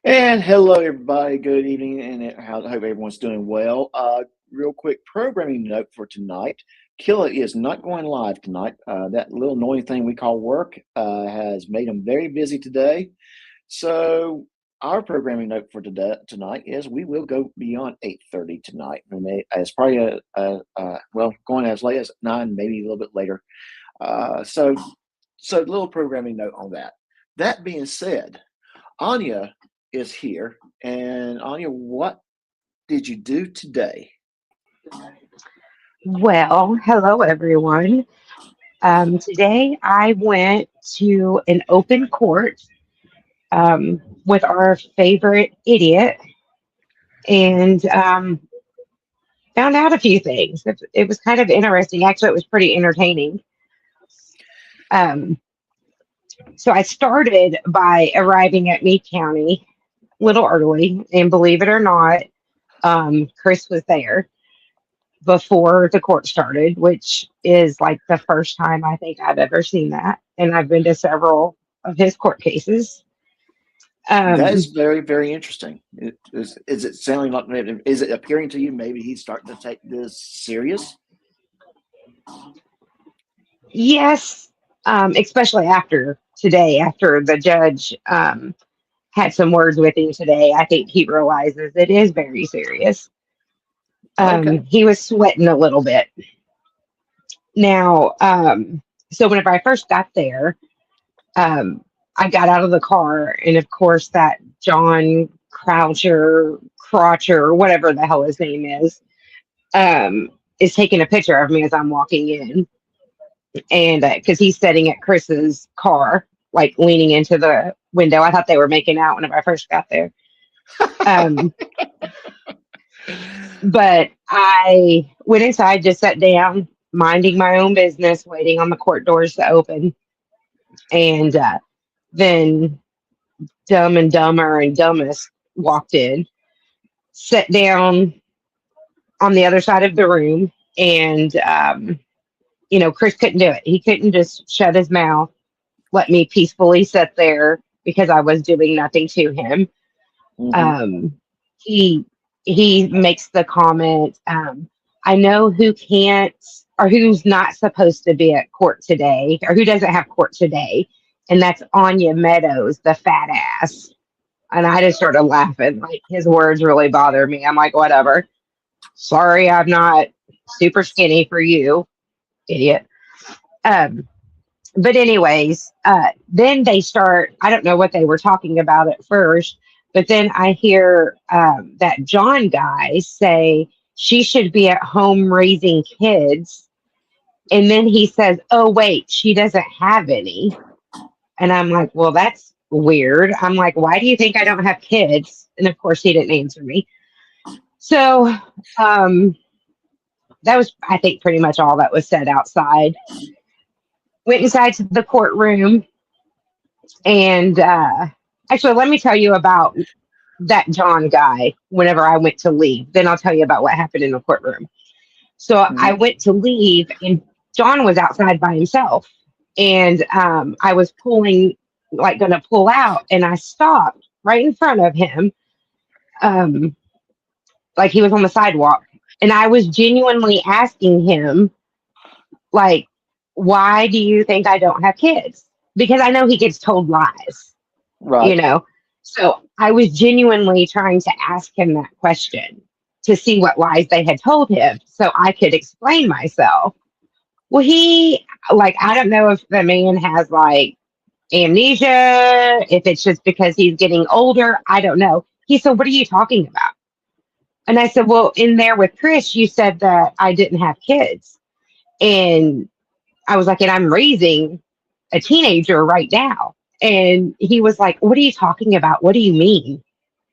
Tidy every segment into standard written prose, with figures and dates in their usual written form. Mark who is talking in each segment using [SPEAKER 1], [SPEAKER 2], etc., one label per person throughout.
[SPEAKER 1] And hello, everybody. Good evening, and I hope everyone's doing well. Real quick programming note for tonight: Killa is not going live tonight. That little annoying thing we call work has made him very busy today. So our programming note for tonight is we will go beyond 8:30 tonight. It's probably going as late as 9, maybe a little bit later. So little programming note on that. That being said, Anya is here. And Anya, what did you do today?
[SPEAKER 2] Well, hello everyone. Today I went to an open court with our favorite idiot and found out a few things. It was kind of interesting. Actually, it was pretty entertaining. Um, so I started by arriving at Meade County a little early, and believe it or not, Chris was there before the court started, which is like the first time I think I've ever seen that. And I've been to several of his court cases.
[SPEAKER 1] That is
[SPEAKER 2] Um,
[SPEAKER 1] very, very interesting. Is it sounding like, is it appearing to you maybe he's starting to take this serious?
[SPEAKER 2] yes, especially after today, after the judge had some words with him today, I think he realizes it is very serious.
[SPEAKER 1] Okay.
[SPEAKER 2] He was sweating a little bit. Now, so whenever I first got there, um, I got out of the car, and of course, that John Crotcher, whatever the hell his name is taking a picture of me as I'm walking in, and because he's sitting at Chris's car, like leaning into the window. I thought they were making out whenever I first got there. Um, but I went inside, just sat down, minding my own business, waiting on the court doors to open, and then Dumb and Dumber and Dumbest walked in, sat down on the other side of the room, and Chris couldn't do it. He couldn't just shut his mouth, let me peacefully sit there because I was doing nothing to him.
[SPEAKER 1] Hmm.
[SPEAKER 2] Um, he he makes the comment, I know who can't or who's not supposed to be at court today, or who doesn't have court today, and that's Anya Meadows, the fat ass. And I just started laughing. Like, his words really bother me. I'm like, whatever. Sorry, I'm not super skinny for you, idiot. Um, but anyways, then they start. I don't know what they were talking about at first, but then I hear that John guy say she should be at home raising kids, and then he says, "Oh wait, she doesn't have any." And I'm like, "Well, that's weird." I'm like, "Why do you think I don't have kids?" And of course, he didn't answer me. So um, that was, I think, pretty much all that was said outside. Went inside to the courtroom, and actually, let me tell you about that John guy whenever I went to leave. Then I'll tell you about what happened in the courtroom. So I
[SPEAKER 1] Hmm.
[SPEAKER 2] went to leave, and John was outside by himself. And I was going to pull out, and I stopped right in front of him, um, like he was on the sidewalk. And I was genuinely asking him, like, why do you think I don't have kids? Because I know he gets told lies, you
[SPEAKER 1] Right.
[SPEAKER 2] know? So I was genuinely trying to ask him that question to see what lies they had told him so I could explain myself. Well, I don't know if the man has like amnesia, if it's just because he's getting older. I don't know. He said, "What are you talking about?" And I said, "Well, in there with Chris, you said that I didn't have kids." And I was like, "And I'm raising a teenager right now." And he was like, "What are you talking about? What do you mean?"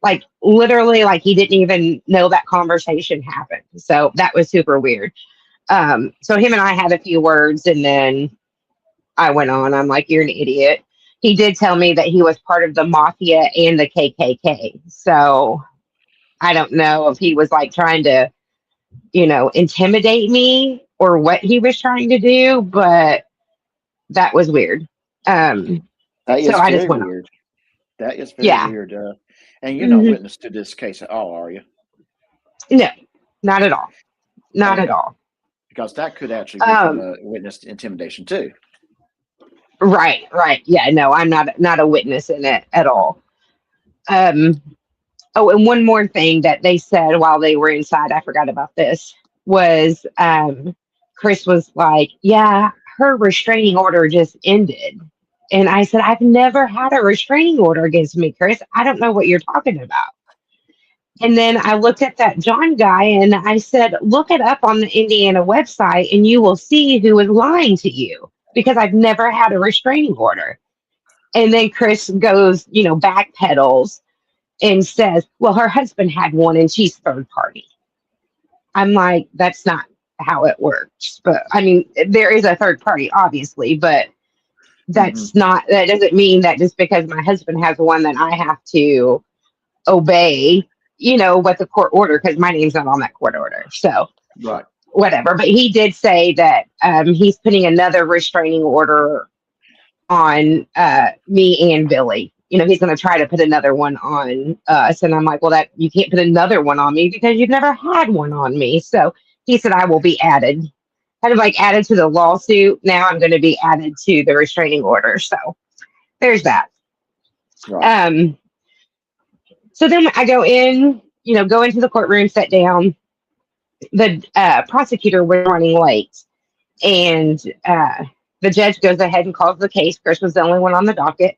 [SPEAKER 2] Like, literally, like he didn't even know that conversation happened. So that was super weird. So him and I had a few words, and then I went on. I'm like, "You're an idiot." He did tell me that he was part of the mafia and the KKK. So I don't know if he was like trying to, intimidate me or what he was trying to do, but that was weird. Um,
[SPEAKER 1] That
[SPEAKER 2] so
[SPEAKER 1] is
[SPEAKER 2] I just
[SPEAKER 1] very
[SPEAKER 2] went on.
[SPEAKER 1] weird. That is very
[SPEAKER 2] Yeah.
[SPEAKER 1] weird. And you're not
[SPEAKER 2] Hmm.
[SPEAKER 1] witness to this case at all, are you?
[SPEAKER 2] No, not at all. Not at
[SPEAKER 1] Okay.
[SPEAKER 2] all.
[SPEAKER 1] Because that could actually be from
[SPEAKER 2] Um,
[SPEAKER 1] a witness intimidation too.
[SPEAKER 2] right, right. Yeah, no, I'm not a witness in it at all. Um, oh, and one more thing that they said while they were inside, I forgot about this, was Chris was like, yeah, her restraining order just ended. And I said, I've never had a restraining order against me, Chris. I don't know what you're talking about. And then I looked at that John guy and I said, look it up on the Indiana website and you will see who is lying to you because I've never had a restraining order. And then Chris goes, backpedals and says, well, her husband had one and she's third party. I'm like, that's not how it works. But I mean, there is a third party, obviously, but
[SPEAKER 1] Hmm.
[SPEAKER 2] that doesn't mean that just because my husband has one that I have to obey, what the court order, because my name's not on that court order. So
[SPEAKER 1] Right.
[SPEAKER 2] whatever. But he did say that he's putting another restraining order on me and Billy. He's going to try to put another one on us. And I'm like, well, that you can't put another one on me because you've never had one on me. So he said, I will be added, kind of like added to the lawsuit. Now I'm going to be added to the restraining order. So there's that.
[SPEAKER 1] Right.
[SPEAKER 2] So then I go in, go into the courtroom, sit down. The prosecutor was running late, and the judge goes ahead and calls the case. Chris was the only one on the docket.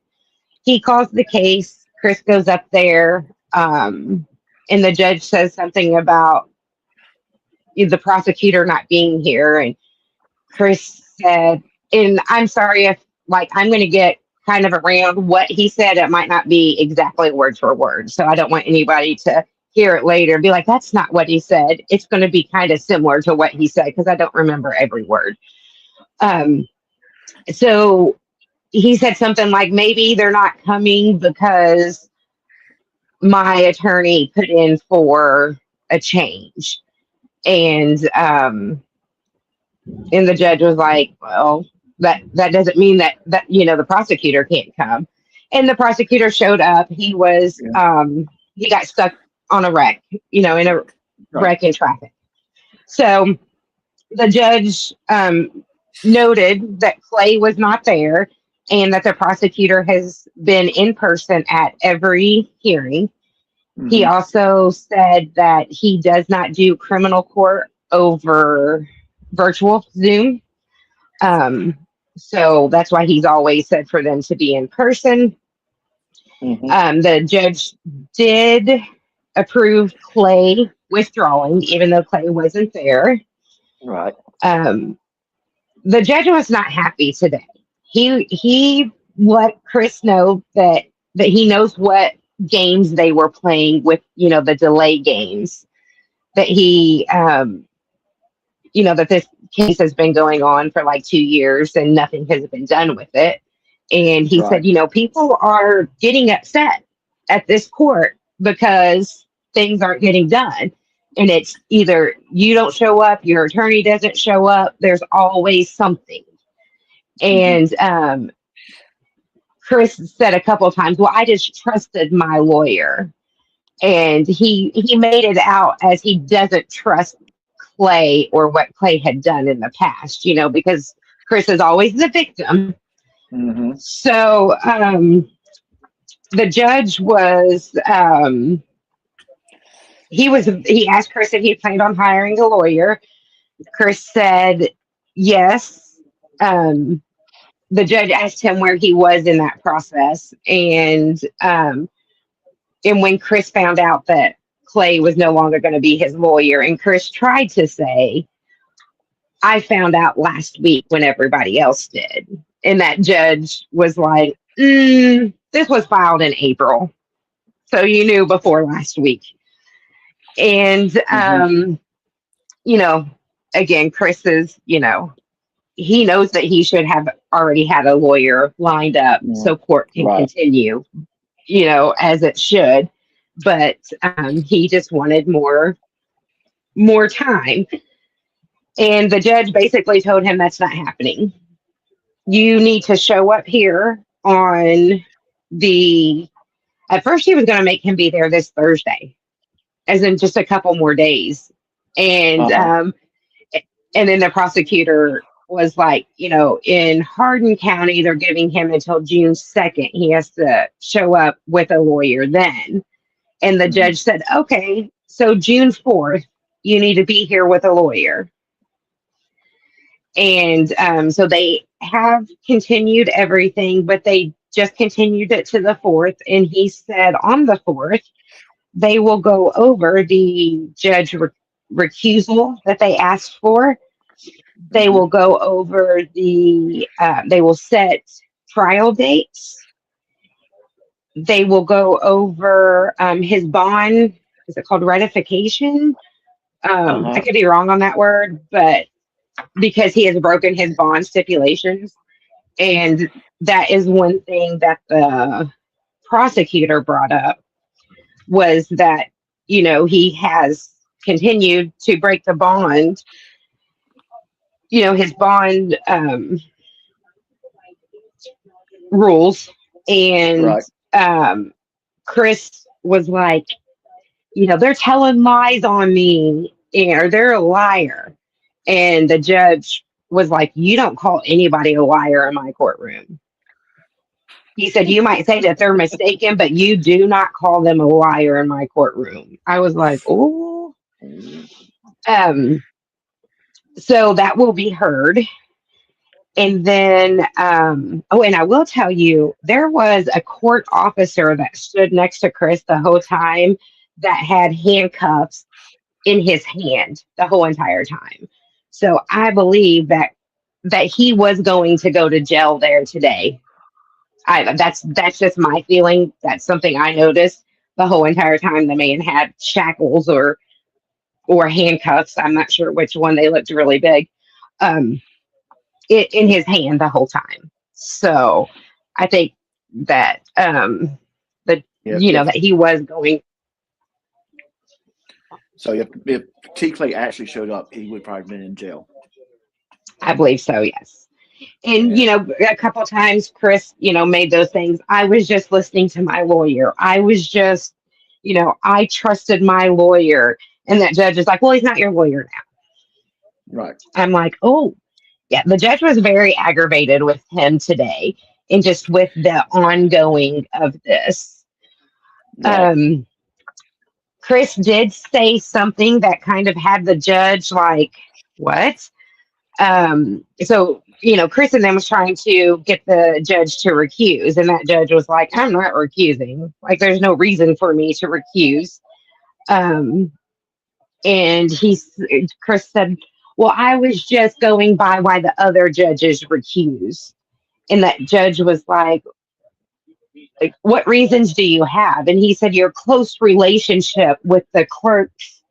[SPEAKER 2] He calls the case. Chris goes up there, and the judge says something about the prosecutor not being here. And Chris said, and I'm sorry if, like, I'm going to get kind of around what he said. It might not be exactly word for word. So I don't want anybody to hear it later and be like, that's not what he said. It's going to be kind of similar to what he said because I don't remember every word. So he said something like, maybe they're not coming because my attorney put in for a change. And the judge was like, well, that doesn't mean that the prosecutor can't come. And the prosecutor showed up. He was
[SPEAKER 1] Yeah.
[SPEAKER 2] he got stuck on a wreck, in a
[SPEAKER 1] Right.
[SPEAKER 2] wreck in traffic. So the judge noted that Clay was not there and that the prosecutor has been in person at every hearing. He
[SPEAKER 1] Hmm.
[SPEAKER 2] also said that he does not do criminal court over virtual Zoom. Um, so that's why he's always said for them to be in person.
[SPEAKER 1] Hmm.
[SPEAKER 2] The judge did approve Clay withdrawing, even though Clay wasn't there.
[SPEAKER 1] Right.
[SPEAKER 2] Um, the judge was not happy today. He let Chris know that he knows what games they were playing with, the delay games that that this case has been going on for like 2 years and nothing has been done with it. And he
[SPEAKER 1] Right.
[SPEAKER 2] said, people are getting upset at this court because things aren't getting done. And it's either you don't show up, your attorney doesn't show up, there's always something.
[SPEAKER 1] Hmm.
[SPEAKER 2] And Chris said a couple of times, well, I just trusted my lawyer. And he made it out as he doesn't trust Clay or what Clay had done in the past, because Chris is always the victim.
[SPEAKER 1] Hmm.
[SPEAKER 2] So the judge he asked Chris if he planned on hiring a lawyer. Chris said yes. The judge asked him where he was in that process, and when Chris found out that Clay was no longer going to be his lawyer, and Chris tried to say, I found out last week when everybody else did. And that judge was like, this was filed in April. So you knew before last week. And,
[SPEAKER 1] Hmm.
[SPEAKER 2] again, Chris is, he knows that he should have already had a lawyer lined up
[SPEAKER 1] Yeah.
[SPEAKER 2] so court can
[SPEAKER 1] Right.
[SPEAKER 2] continue, as it should. But he just wanted more time. And the judge basically told him that's not happening. You need to show up here on the At first, she was going to make him be there this Thursday, as in just a couple more days. And
[SPEAKER 1] Uh-huh.
[SPEAKER 2] and then the prosecutor was like, in Hardin County, they're giving him until June 2nd. He has to show up with a lawyer then. And the
[SPEAKER 1] Mhm.
[SPEAKER 2] judge said, okay, so June 4th, you need to be here with a lawyer. And so they have continued everything, but they just continued it to the 4th. And he said on the 4th, they will go over the judge recusal that they asked for. They
[SPEAKER 1] Mhm.
[SPEAKER 2] will go over they will set trial dates. They will go over his bond. Is it called ratification? I
[SPEAKER 1] Uh-huh.
[SPEAKER 2] could be wrong on that word, but because he has broken his bond stipulations. And that is one thing that the prosecutor brought up was that, he has continued to break the bond, his bond rules. And
[SPEAKER 1] Right.
[SPEAKER 2] um, Chris was like, they're telling lies on me, or they're a liar. And the judge was like, you don't call anybody a liar in my courtroom. He said, you might say that they're mistaken, but you do not call them a liar in my courtroom. I was like, oh.
[SPEAKER 1] Mhm.
[SPEAKER 2] Um, so that will be heard. And then, and I will tell you, there was a court officer that stood next to Chris the whole time that had handcuffs in his hand the whole entire time. So I believe that he was going to go to jail there today. That's just my feeling. That's something I noticed the whole entire time. The man had shackles or handcuffs. I'm not sure which one. They looked really big. Um, in his hand the whole time. So I think that that
[SPEAKER 1] Yeah, if
[SPEAKER 2] that he was going.
[SPEAKER 1] so if T Clay actually showed up, he would probably have been in jail.
[SPEAKER 2] I believe so. Yes. And
[SPEAKER 1] Yeah.
[SPEAKER 2] a couple times Chris made those things. I was just listening to my lawyer. I was just I trusted my lawyer. And that judge is like, well, he's not your lawyer now.
[SPEAKER 1] Right.
[SPEAKER 2] I'm like, oh yeah. The judge was very aggravated with him today, and just with the ongoing of this.
[SPEAKER 1] Right.
[SPEAKER 2] um Chris did say something that kind of had the judge like, what? So, Chris and them was trying to get the judge to recuse, and that judge was like, I'm not recusing. Like, there's no reason for me to recuse. Um, and Chris said, well, I was just going by why the other judges recuse. And that judge was like, what reasons do you have? And he said, your close relationship with the clerks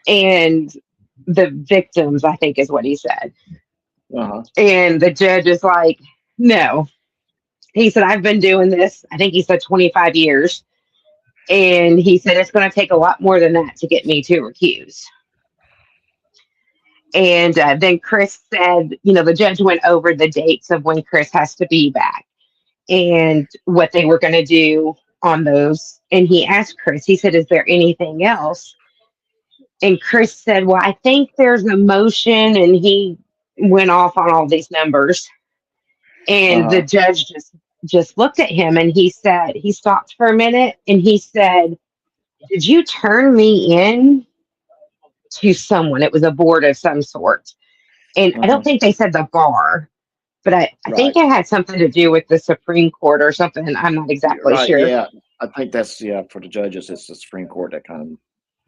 [SPEAKER 2] and the victims, I think is what he said.
[SPEAKER 1] Uh-huh.
[SPEAKER 2] And the judge is like, no. He said, I've been doing this, I think he said 25 years. And he said, it's going to take a lot more than that to get me to recuse. And then Chris said, the judge went over the dates of when Chris has to be back and what they were going to do on those. And he asked Chris, he said, is there anything else? And Chris said, well, I think there's a motion. And he went off on all these numbers. And the
[SPEAKER 1] Uh-huh.
[SPEAKER 2] judge just looked at him, and he stopped for a minute, and he said, did you turn me in to someone? It was a board of some sort. And I don't
[SPEAKER 1] Uh-huh.
[SPEAKER 2] think they said the bar, but I think
[SPEAKER 1] Right.
[SPEAKER 2] it had something to do with the Supreme Court or something. I'm not exactly
[SPEAKER 1] Right.
[SPEAKER 2] sure.
[SPEAKER 1] Yeah. I think that's for the judges. It's the Supreme Court that kind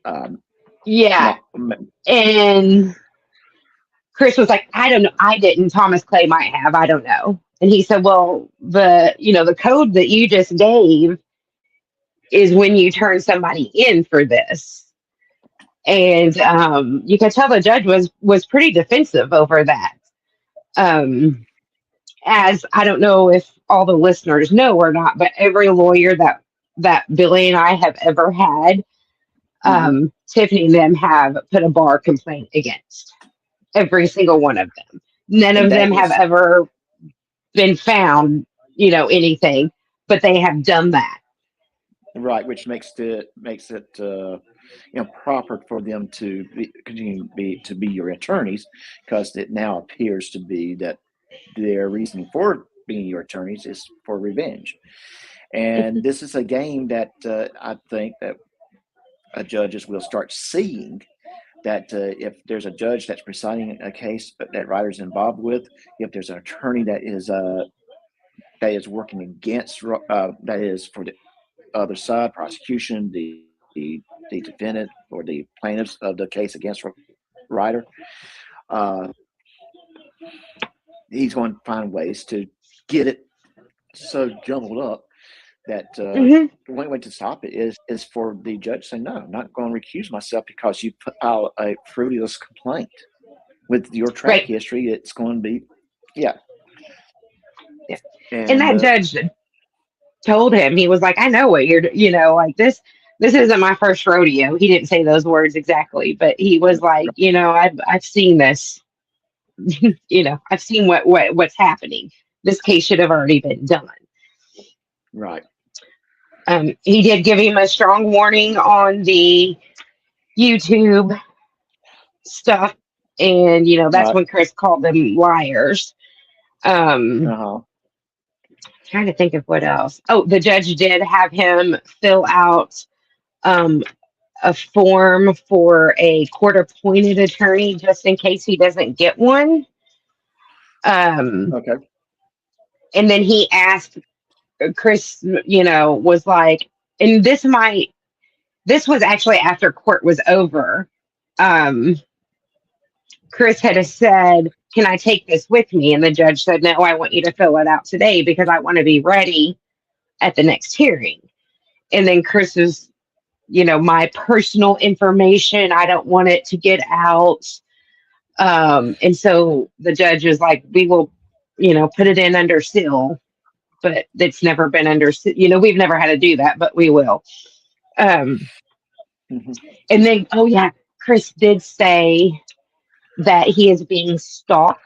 [SPEAKER 1] of
[SPEAKER 2] Yeah.
[SPEAKER 1] not.
[SPEAKER 2] And Chris was like, I don't know. I didn't. Thomas Clay might have. I don't know. And he said, well, the code that you just gave is when you turn somebody in for this. And you could tell the judge was pretty defensive over that. Um, as I don't know if all the listeners know or not, but every lawyer that Billy and I have ever had,
[SPEAKER 1] Hmm.
[SPEAKER 2] Tiffany and them have put a bar complaint against every single one of them. None
[SPEAKER 1] And
[SPEAKER 2] of
[SPEAKER 1] that
[SPEAKER 2] them have
[SPEAKER 1] was
[SPEAKER 2] ever been found, anything, but they have done that.
[SPEAKER 1] Right, which makes it proper for them to continue to be your attorneys, because it now appears to be that their reasoning for being your attorneys is for revenge. And this is a game that I think that judges will start seeing, that if there's a judge that's presiding a case that Ryder's involved with, if there's an attorney that is working against, that is for the other side, prosecution, the defendant or the plaintiffs of the case against Ryder, uh, he's going to find ways to get it so jumbled up that the only way to stop it is for the judge to say, no, I'm not going to recuse myself because you put out a frivolous complaint. With your track history, it's going to be, yeah.
[SPEAKER 2] And that judge told him, he was like, I know what you're, like this isn't my first rodeo. He didn't say those words exactly, but he was like, I've seen this, I've seen what's happening. This case should have already been done.
[SPEAKER 1] Right.
[SPEAKER 2] He did give him a strong warning on the YouTube stuff. And, that's when Chris called them liars. Trying to think of what else. Oh, the judge did have him fill out a form for a court-appointed attorney just in case he doesn't get one.
[SPEAKER 1] Okay.
[SPEAKER 2] And then he asked Chris, was like, and this was actually after court was over. Chris had said, can I take this with me? And the judge said, no, I want you to fill it out today because I want to be ready at the next hearing. And then Chris's, my personal information, I don't want it to get out. And so the judge was like, we will, put it in under seal, but it's never been under, we've never had to do that, but we will. And then, Chris did say that he is being stalked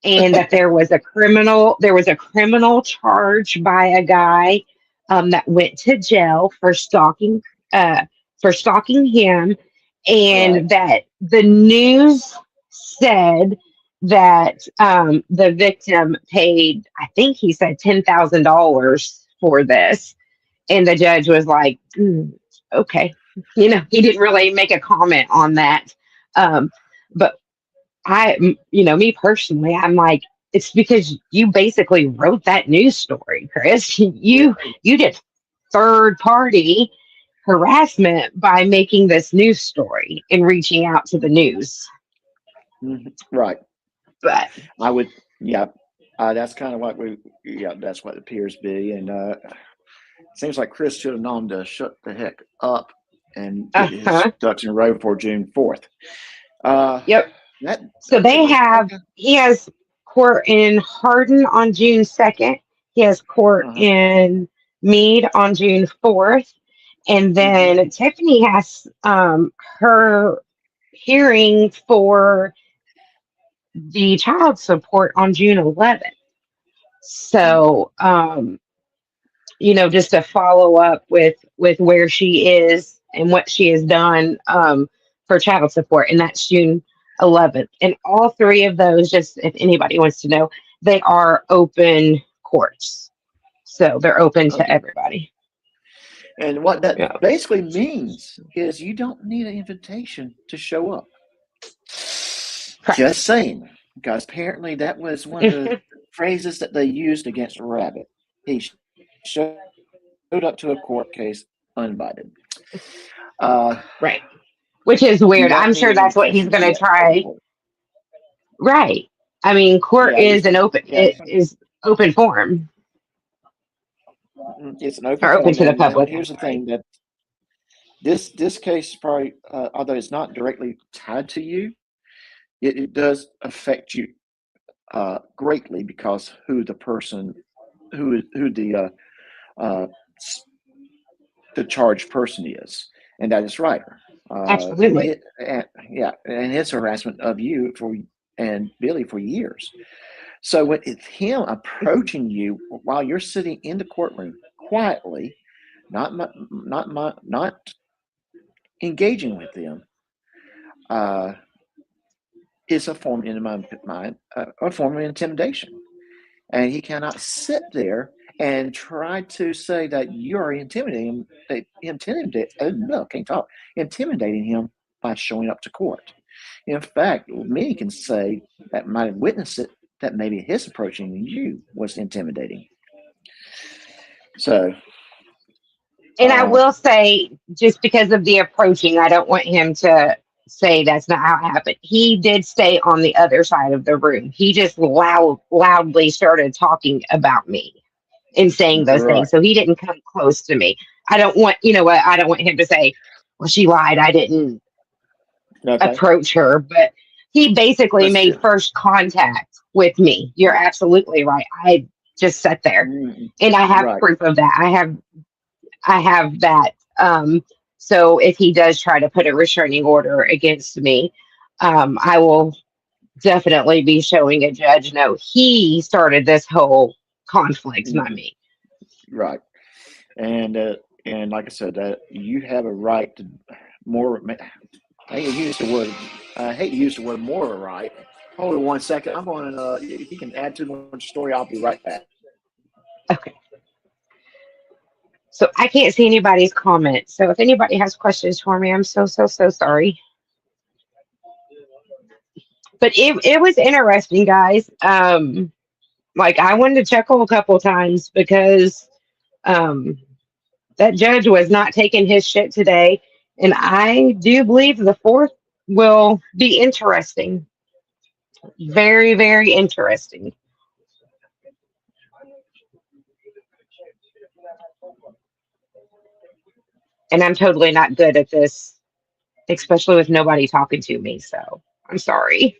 [SPEAKER 2] and that there was a criminal charge by a guy that went to jail for stalking him, and that the news said that the victim paid, I think he said $10,000 for this, and the judge was like, okay, he didn't really make a comment on that. But me personally, I'm like, it's because you basically wrote that news story, Chris. You did third party harassment by making this news story and reaching out to the news.
[SPEAKER 1] Right.
[SPEAKER 2] But
[SPEAKER 1] I would, that's kind of what that's what it appears to be. And it seems like Chris should have known to shut the heck up and get his ducks in a row before June 4th.
[SPEAKER 2] Yep. He has court in Hardin on June 2nd. He has court in Meade on June 4th. And then Tiffany has her hearing for the child support on June 11th. So, just to follow up with where she is and what she has done for child support, and that's June 11th. And all three of those, just if anybody wants to know, they are open courts. So they're open to everybody.
[SPEAKER 1] And what that basically means is you don't need an invitation to show up. Correct. Just saying, because apparently that was one of the phrases that they used against Rabbit. He showed up to a court case uninvited.
[SPEAKER 2] Right. Which is weird. I'm sure that's what he's going to try. Right. I mean, court is an open. It is open forum.
[SPEAKER 1] It's an open
[SPEAKER 2] to the public.
[SPEAKER 1] Here's the thing, that this case probably, although it's not directly tied to you, it does affect you greatly, because who the charged person is, and that is Ryder.
[SPEAKER 2] Absolutely.
[SPEAKER 1] And his harassment of you and Billy for years. So when it's him approaching you while you're sitting in the courtroom quietly, not engaging with them is a form, in my mind, a form of intimidation. And he cannot sit there and try to say that you are intimidating intimidating him by showing up to court. In fact, many can say that might have witnessed it, that maybe his approaching you was intimidating. So,
[SPEAKER 2] And I will say, just because of the approaching, I don't want him to say that's not how it happened. He did stay on the other side of the room. He just loudly started talking about me and saying those
[SPEAKER 1] right.
[SPEAKER 2] things. So he didn't come close to me. I don't want, I don't want him to say, well, she lied. I didn't
[SPEAKER 1] Okay.
[SPEAKER 2] approach her. But he basically
[SPEAKER 1] Let's
[SPEAKER 2] made
[SPEAKER 1] do.
[SPEAKER 2] first contact with me. You're absolutely right. I just sat there and I have
[SPEAKER 1] Right.
[SPEAKER 2] proof of that. I have that. So if he does try to put a restraining order against me, I will definitely be showing a judge, no, he started this whole conflict, not me.
[SPEAKER 1] Right. And like I said, you have a right to more. I hate to use the word. I hate to use the word more. Right. Hold on 1 second. I'm going to. If you can add to the story, I'll be right back.
[SPEAKER 2] Okay. So I can't see anybody's comments. So if anybody has questions for me, I'm so sorry. But it was interesting, guys. Like I wanted to chuckle a couple times because that judge was not taking his shit today. And I do believe the fourth will be interesting. Very, very interesting. And I'm totally not good at this, especially with nobody talking to me. So I'm sorry.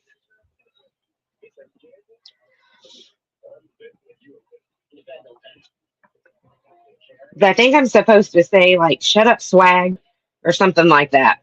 [SPEAKER 2] But I think I'm supposed to say, like, shut up, swag, or something like that.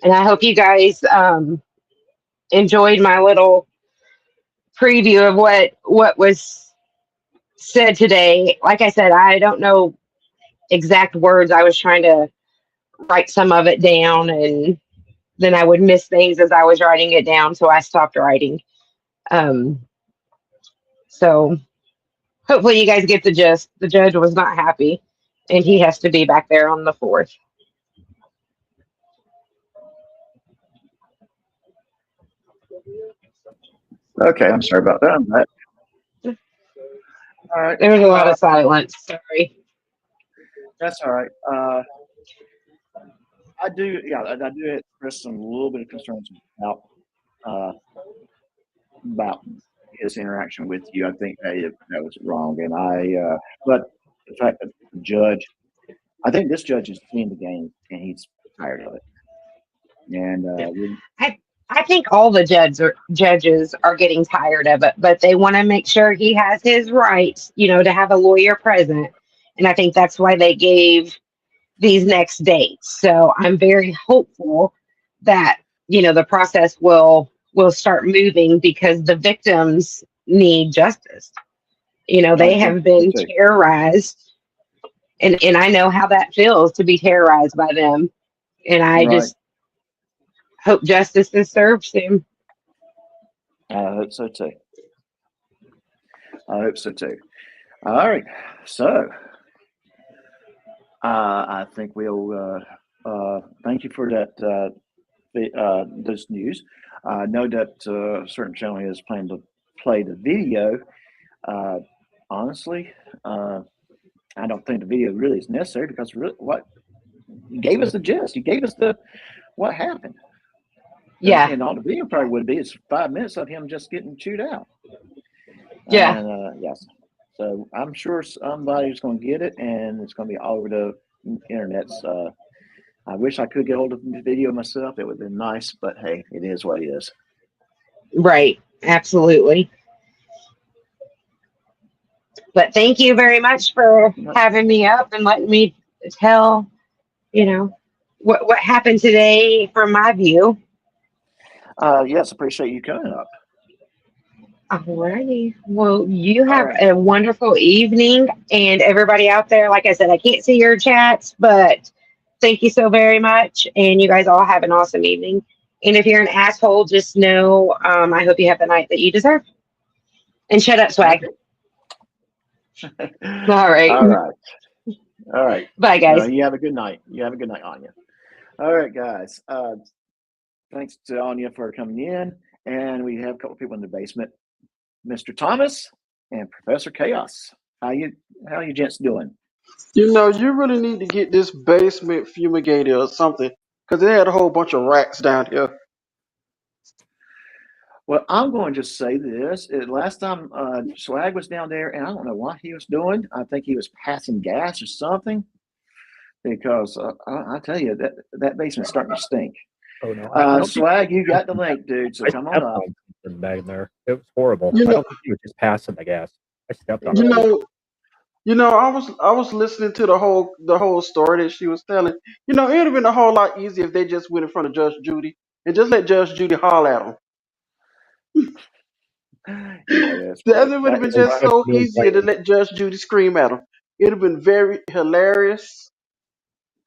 [SPEAKER 2] And I hope you guys enjoyed my little preview of what was said today. Like I said, I don't know exact words. I was trying to write some of it down, and then I would miss things as I was writing it down, so I stopped writing. Um, so hopefully you guys get the gist. The judge was not happy, and he has to be back there on the 4th.
[SPEAKER 1] Okay, I'm sorry about that. All right.
[SPEAKER 2] There was a lot of silence. Sorry.
[SPEAKER 1] That's all right. I do. Yeah, I do express some little bit of concerns uh, about his interaction with you. I think that was wrong, and but the fact that the judge, I think this judge is seeing the game and he's tired of it. And
[SPEAKER 2] I think all the judges are getting tired of it, but they want to make sure he has his rights, to have a lawyer present. And I think that's why they gave these next dates. So I'm very hopeful that, the process will start moving because the victims need justice.
[SPEAKER 1] I
[SPEAKER 2] They
[SPEAKER 1] think
[SPEAKER 2] have been
[SPEAKER 1] so too.
[SPEAKER 2] terrorized, and I know how that feels to be terrorized by them. And I
[SPEAKER 1] Right.
[SPEAKER 2] just hope justice is served soon.
[SPEAKER 1] I hope so too. I hope so too. All right. So I think we'll thank you for that. Those news. I know that a certain channel is planning to play the video. Honestly, I don't think the video really is necessary because what you gave us the gist. You gave us what happened.
[SPEAKER 2] Yeah.
[SPEAKER 1] And all the video probably would be is 5 minutes of him just getting chewed out.
[SPEAKER 2] Yeah.
[SPEAKER 1] And yes. So I'm sure somebody's going to get it, and it's going to be all over the internet's I wish I could get hold of the video myself. It would have been nice, but hey, it is what it is.
[SPEAKER 2] Right. Absolutely. But thank you very much for having me up and letting me tell, what happened today from my view.
[SPEAKER 1] Yes, appreciate you coming up.
[SPEAKER 2] Alrighty. Well, you
[SPEAKER 1] All
[SPEAKER 2] have
[SPEAKER 1] right.
[SPEAKER 2] a wonderful evening. And everybody out there, like I said, I can't see your chats, but thank you so very much. And you guys all have an awesome evening. And if you're an asshole, just know I hope you have the night that you deserve. And shut up, swag.
[SPEAKER 1] Okay.
[SPEAKER 2] All right.
[SPEAKER 1] All right. All right.
[SPEAKER 2] Bye, guys.
[SPEAKER 1] You have a good night. You have a good night, Anya. All right, guys. Thanks to Anya for coming in. And we have a couple people in the basement. Mr. Thomas and Professor Chaos. How you gents doing?
[SPEAKER 3] You really need to get this basement fumigated or something, because they had a whole bunch of rats down here.
[SPEAKER 1] Well, I'm going to just say this. Last time Swag was down there, and I don't know what he was doing. I think he was passing gas or something, because I tell you, that basement's starting to stink.
[SPEAKER 4] Oh no! I don't
[SPEAKER 1] Swag, you got the link, dude. So
[SPEAKER 4] I
[SPEAKER 1] come on
[SPEAKER 4] stepped
[SPEAKER 1] up.
[SPEAKER 4] on something back there. It was horrible.
[SPEAKER 3] You
[SPEAKER 4] I
[SPEAKER 3] know,
[SPEAKER 4] don't think he was just passing the gas. I stepped on
[SPEAKER 3] you
[SPEAKER 4] it.
[SPEAKER 3] know, I was listening to the whole story that she was telling. It would have been a whole lot easier if they just went in front of Judge Judy and just let Judge Judy holler at them.
[SPEAKER 1] That's
[SPEAKER 3] That
[SPEAKER 1] right.
[SPEAKER 3] would have
[SPEAKER 1] That
[SPEAKER 3] been
[SPEAKER 1] is
[SPEAKER 3] just
[SPEAKER 1] right.
[SPEAKER 3] so easier to let Judge Judy scream at them. It'd have been very hilarious,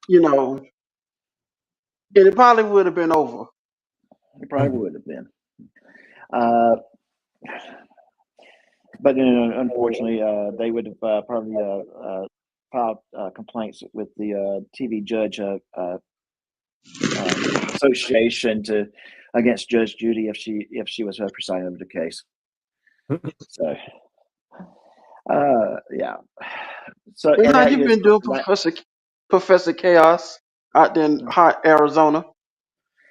[SPEAKER 3] and it probably would have been over.
[SPEAKER 1] It probably would have been. Uh, but unfortunately, they would have probably filed complaints with the TV judge association against Judge Judy if she was presiding over the case. So, yeah. So,
[SPEAKER 3] And
[SPEAKER 1] and
[SPEAKER 3] how
[SPEAKER 1] that
[SPEAKER 3] you
[SPEAKER 1] is
[SPEAKER 3] been doing,
[SPEAKER 1] that.
[SPEAKER 3] Professor Chaos, out there in hot Arizona?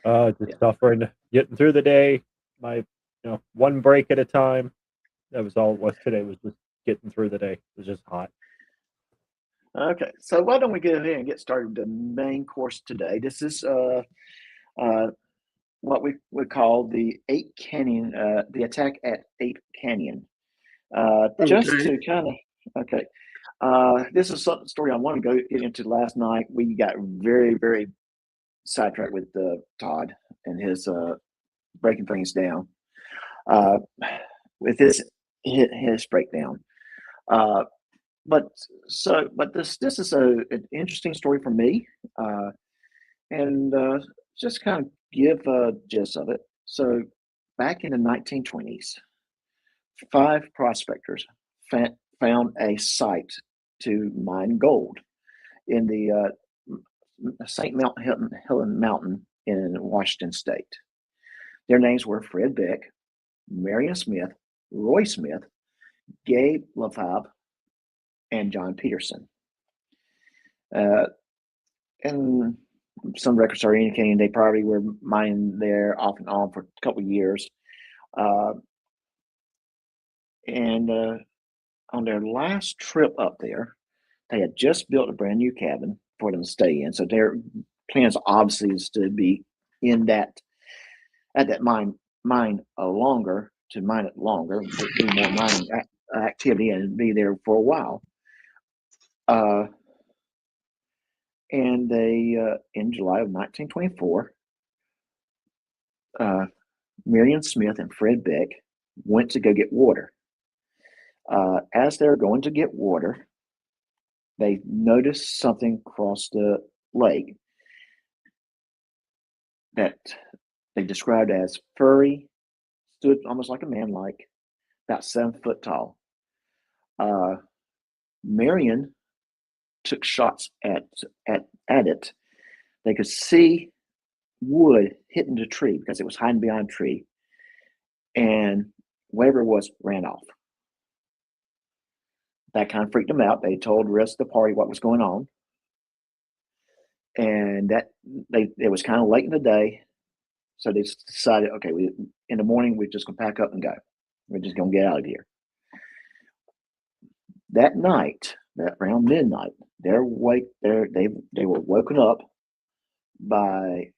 [SPEAKER 4] Just suffering, getting through the day. My, one break at a time. That was all it was today. Was just getting through the day. It was just hot.
[SPEAKER 1] Okay, so why don't we go ahead and get started with the main course today? This is what we would call the Ape Canyon, the attack at Ape Canyon. Just
[SPEAKER 3] Okay.
[SPEAKER 1] to kind of, okay, this is a story I want to get into last night. We got very, very sidetracked with Todd and his breaking things down with his breakdown. But this is an interesting story for me, and just kind of give a gist of it. So, back in the 1920s, 5 prospectors found a site to mine gold in the St. Helen Mountain in Washington State. Their names were Fred Beck, Marion Smith, Roy Smith, Gabe LaFab, and John Peterson. And some records are indicating they probably were mining there off and on for a couple of years. And on their last trip up there, they had just built a brand new cabin for them to stay in. So their plans obviously is to be in that mine longer, to mine it longer, do more mining activity, and be there for a while. And they, in July of 1924, Marion Smith and Fred Beck went to go get water. As they're going to get water, they noticed something across the lake that they described as furry, stood almost like a man, like about 7 foot tall. Marion took shots at it. They could see wood hitting the tree because it was hiding behind a tree, and whatever it was ran off. That kind of freaked them out. They told the rest of the party what was going on, and it was kind of late in the day, so they decided, okay, in the morning we're just gonna pack up and go. We're just gonna get out of here. That night, around midnight, they were woken up by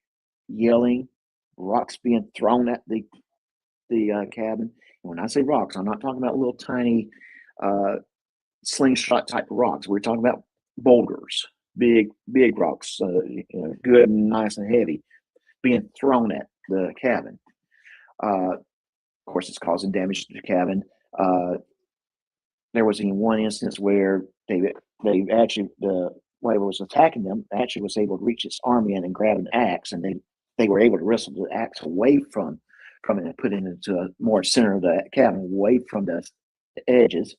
[SPEAKER 1] yelling, rocks being thrown at the cabin. And when I say rocks, I'm not talking about little tiny slingshot type of rocks. We're talking about boulders, big rocks, good and nice and heavy, being thrown at the cabin. Of course, it's causing damage to the cabin. There was even one instance where they actually, whatever was attacking them actually was able to reach its arm in and grab an axe, and they were able to wrestle the axe away from it and put it into a more center of the cabin, away from the edges,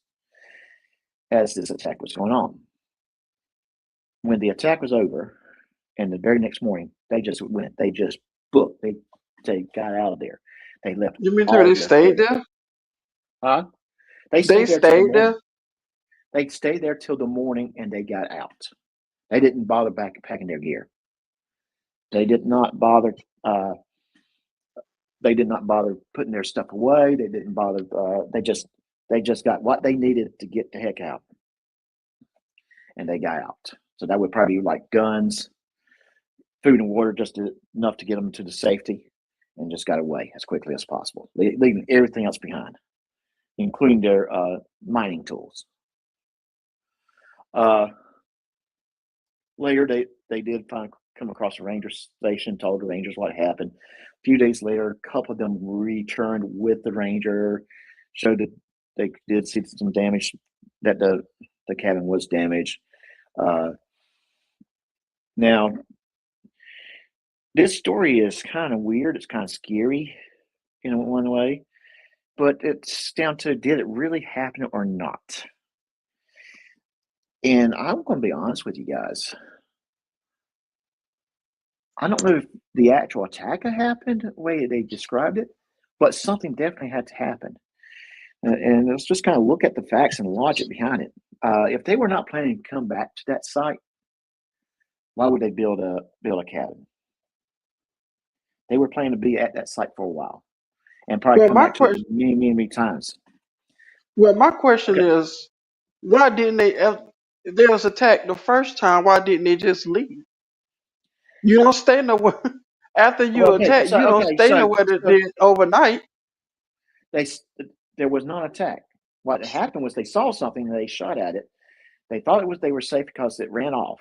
[SPEAKER 1] as this attack was going on. When the attack was over, and the very next morning, they just booked. They got out of there. They left.
[SPEAKER 3] You mean they stayed there?
[SPEAKER 1] Huh? They stayed there. They stayed there till the morning, and they got out. They didn't bother packing their gear. They did not bother. They did not bother putting their stuff away. They didn't bother. They just got what they needed to get the heck out, and they got out. So that would probably be like guns, food and water, just enough to get them to the safety, and just got away as quickly as possible, leaving everything else behind, including their mining tools. Later, they did come across a ranger station, told the rangers what happened. A few days later, a couple of them returned with the ranger, showed that they did see some damage, that the cabin was damaged. Now, this story is kind of weird. It's kind of scary in one way, but it's down to, did it really happen or not? And I'm going to be honest with you guys. I don't know if the actual attack happened the way they described it, but something definitely had to happen. And let's just kind of look at the facts and logic behind it. If they were not planning to come back to that site, why would they build a cabin? They were planning to be at that site for a while, and probably come back to it many times.
[SPEAKER 3] Well, my question is, why didn't they? If they was attacked the first time, why didn't they just leave? You don't stay nowhere after you attack. You don't stay nowhere overnight.
[SPEAKER 1] There was not an attack. What happened was they saw something and they shot at it. They thought they were safe because it ran off,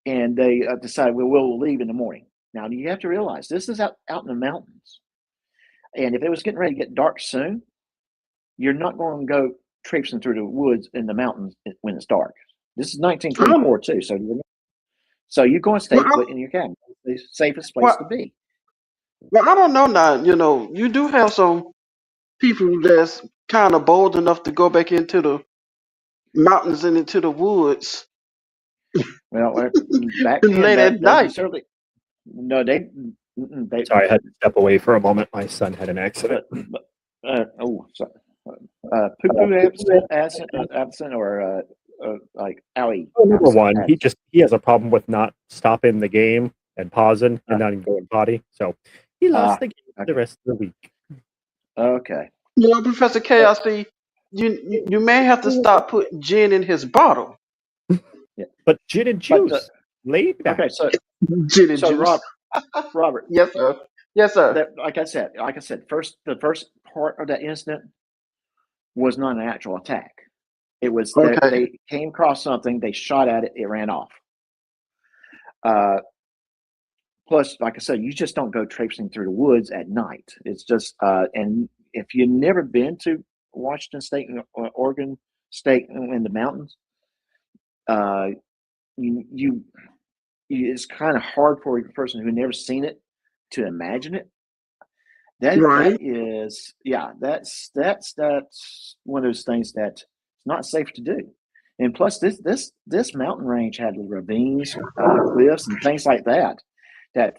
[SPEAKER 1] and they decided, we'll leave in the morning. Now you have to realize this is out in the mountains, and if it was getting ready to get dark soon, you're not going to go traipsing through the woods in the mountains when it's dark. This is 1924 too, so you're going to stay put in your cabin. It's the safest place to be.
[SPEAKER 3] Well, I don't know now. You do have some people that's kind of bold enough to go back into the mountains and into the woods.
[SPEAKER 1] Well, back then,
[SPEAKER 3] late at night.
[SPEAKER 1] Sorry,
[SPEAKER 4] I had to step away for a moment. My son had an accident.
[SPEAKER 1] Sorry. Poo-poo absent or like owie.
[SPEAKER 4] Number one, he has a problem with not stopping the game and pausing and not even going potty. So he lost the game the rest of the week.
[SPEAKER 1] Okay.
[SPEAKER 3] Professor KLC, you may have to stop putting gin in his bottle.
[SPEAKER 1] Yeah.
[SPEAKER 4] But gin and juice. Laid back.
[SPEAKER 1] Okay, so
[SPEAKER 3] gin and juice.
[SPEAKER 1] Robert.
[SPEAKER 3] Yes, sir. Yes, sir.
[SPEAKER 1] Like I said, the first part of that incident was not an actual attack. It was they came across something, they shot at it, it ran off. Plus, like I said, you just don't go traipsing through the woods at night. It's just, and if you've never been to Washington State or Oregon State in the mountains, it's kind of hard for a person who never seen it to imagine it. That is, that's one of those things that's not safe to do. And plus, this mountain range had ravines, cliffs, and things like that. That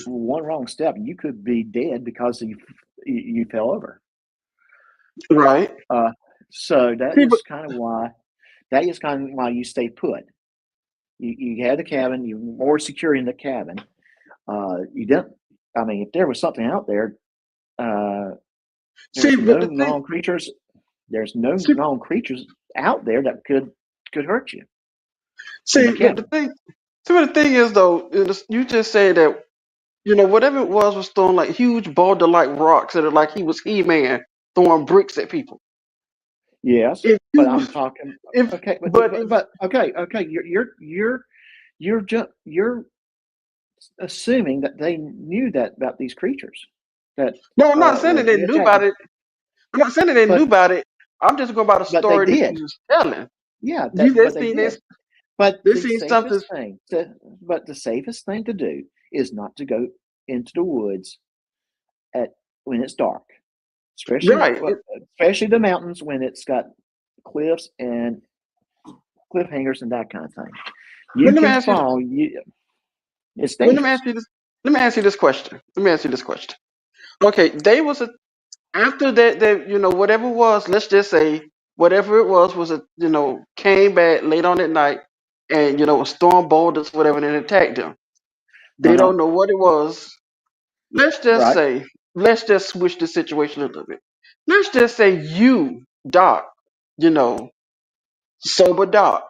[SPEAKER 1] one wrong step, you could be dead because you fell over.
[SPEAKER 3] Right.
[SPEAKER 1] So that is kind of why you stay put. You had the cabin. You're more secure in the cabin. You don't. I mean, if there was something out there, there's no known creatures. There's no known creatures out there that could hurt you.
[SPEAKER 3] See, but See, what the thing is though, you just said that whatever it was throwing like huge boulder-like rocks that are like he was He-Man throwing bricks at people.
[SPEAKER 1] Yes,
[SPEAKER 3] If
[SPEAKER 1] but
[SPEAKER 3] you,
[SPEAKER 1] I'm talking.
[SPEAKER 3] if
[SPEAKER 1] Okay,
[SPEAKER 3] but if
[SPEAKER 1] okay. You're assuming that they knew that about these creatures. That
[SPEAKER 3] no, I'm not saying
[SPEAKER 1] were
[SPEAKER 3] that they
[SPEAKER 1] being
[SPEAKER 3] knew
[SPEAKER 1] attacked,
[SPEAKER 3] about it. I'm not saying that they knew
[SPEAKER 1] but
[SPEAKER 3] about it. I'm just going by the
[SPEAKER 1] but they
[SPEAKER 3] story that he
[SPEAKER 1] did.
[SPEAKER 3] was telling.
[SPEAKER 1] Yeah,
[SPEAKER 3] You
[SPEAKER 1] but
[SPEAKER 3] they
[SPEAKER 1] they
[SPEAKER 3] seen this
[SPEAKER 1] did. But
[SPEAKER 3] they
[SPEAKER 1] the
[SPEAKER 3] seen something
[SPEAKER 1] safest thing to do is not to go into the woods at when it's dark, especially
[SPEAKER 3] right.
[SPEAKER 1] especially the mountains when it's got cliffs and cliffhangers and that kind of thing.
[SPEAKER 3] But
[SPEAKER 1] You
[SPEAKER 3] let me
[SPEAKER 1] can
[SPEAKER 3] ask you.
[SPEAKER 1] fall. It's
[SPEAKER 3] But let me
[SPEAKER 1] dangerous.
[SPEAKER 3] ask you this. Let me ask you this question. Let me ask you this question. Okay, they was after that. They whatever it was. Let's just say whatever it was came back late on at night and was throwing boulders whatever and attacked them.
[SPEAKER 1] Uh
[SPEAKER 3] They
[SPEAKER 1] huh.
[SPEAKER 3] don't know what it was. Let's just
[SPEAKER 1] Right.
[SPEAKER 3] say, let's just switch the situation a little bit. Let's just say you, Doc, you know, sober Doc,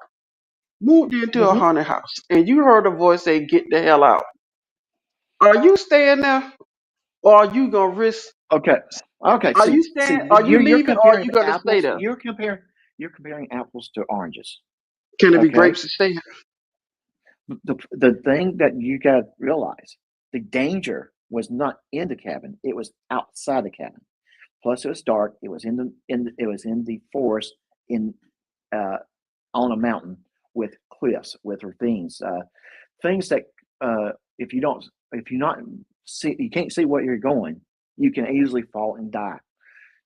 [SPEAKER 3] moved into a
[SPEAKER 1] Hmm.
[SPEAKER 3] haunted house and you heard a voice say, "Get the hell out." Are you staying there or are you gonna risk?
[SPEAKER 1] Okay. Okay.
[SPEAKER 3] Are you
[SPEAKER 1] See,
[SPEAKER 3] staying? Are you
[SPEAKER 1] you're
[SPEAKER 3] leaving or are
[SPEAKER 1] comparing
[SPEAKER 3] you gonna stay
[SPEAKER 1] apples.
[SPEAKER 3] there?
[SPEAKER 1] You're comparing apples to oranges.
[SPEAKER 3] Can it be
[SPEAKER 1] Okay.
[SPEAKER 3] grapes to stay?
[SPEAKER 1] The thing that you got to realize, the danger was not in the cabin; it was outside the cabin. Plus, it was dark. It was it was in the forest in uh, on a mountain with cliffs, with ravines, things that if you don't if you not see you can't see what you're going, you can easily fall and die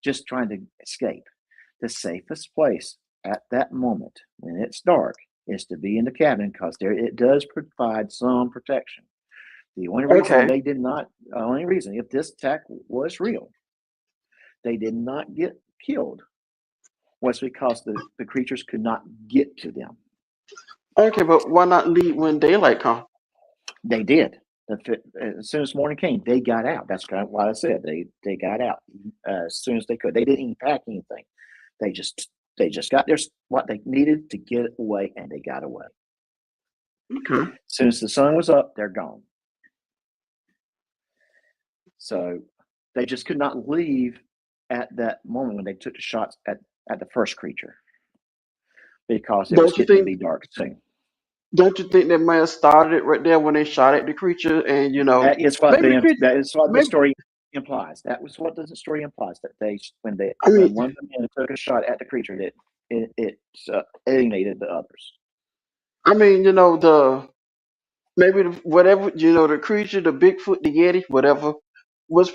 [SPEAKER 1] just trying to escape. The safest place at that moment when it's dark is to be in the cabin because there it does provide some protection. The only reason
[SPEAKER 3] Okay.
[SPEAKER 1] they did not, only reason if this attack was real, they did not get killed was because the creatures could not get to them.
[SPEAKER 3] Okay, but why not leave when daylight comes?
[SPEAKER 1] They did. As soon as morning came, they got out. That's kind of what I said. They got out as soon as they could. They didn't even pack anything. They just they just got their what they needed to get away, and they got away.
[SPEAKER 3] Okay.
[SPEAKER 1] As soon as the sun was up, they're gone. So they just could not leave at that moment when they took the shots at the first creature because it was
[SPEAKER 3] Don't you
[SPEAKER 1] getting to
[SPEAKER 3] think?
[SPEAKER 1] be dark soon.
[SPEAKER 3] Don't you think that may have started it right there when they shot at the creature and maybe the creature
[SPEAKER 1] That is what the
[SPEAKER 3] maybe
[SPEAKER 1] story implies. That was what the story implies. That
[SPEAKER 3] I mean
[SPEAKER 1] when one of the men took a shot at the creature, that it alienated the others.
[SPEAKER 3] I mean, the maybe whatever the creature, the Bigfoot, the Yeti, whatever, was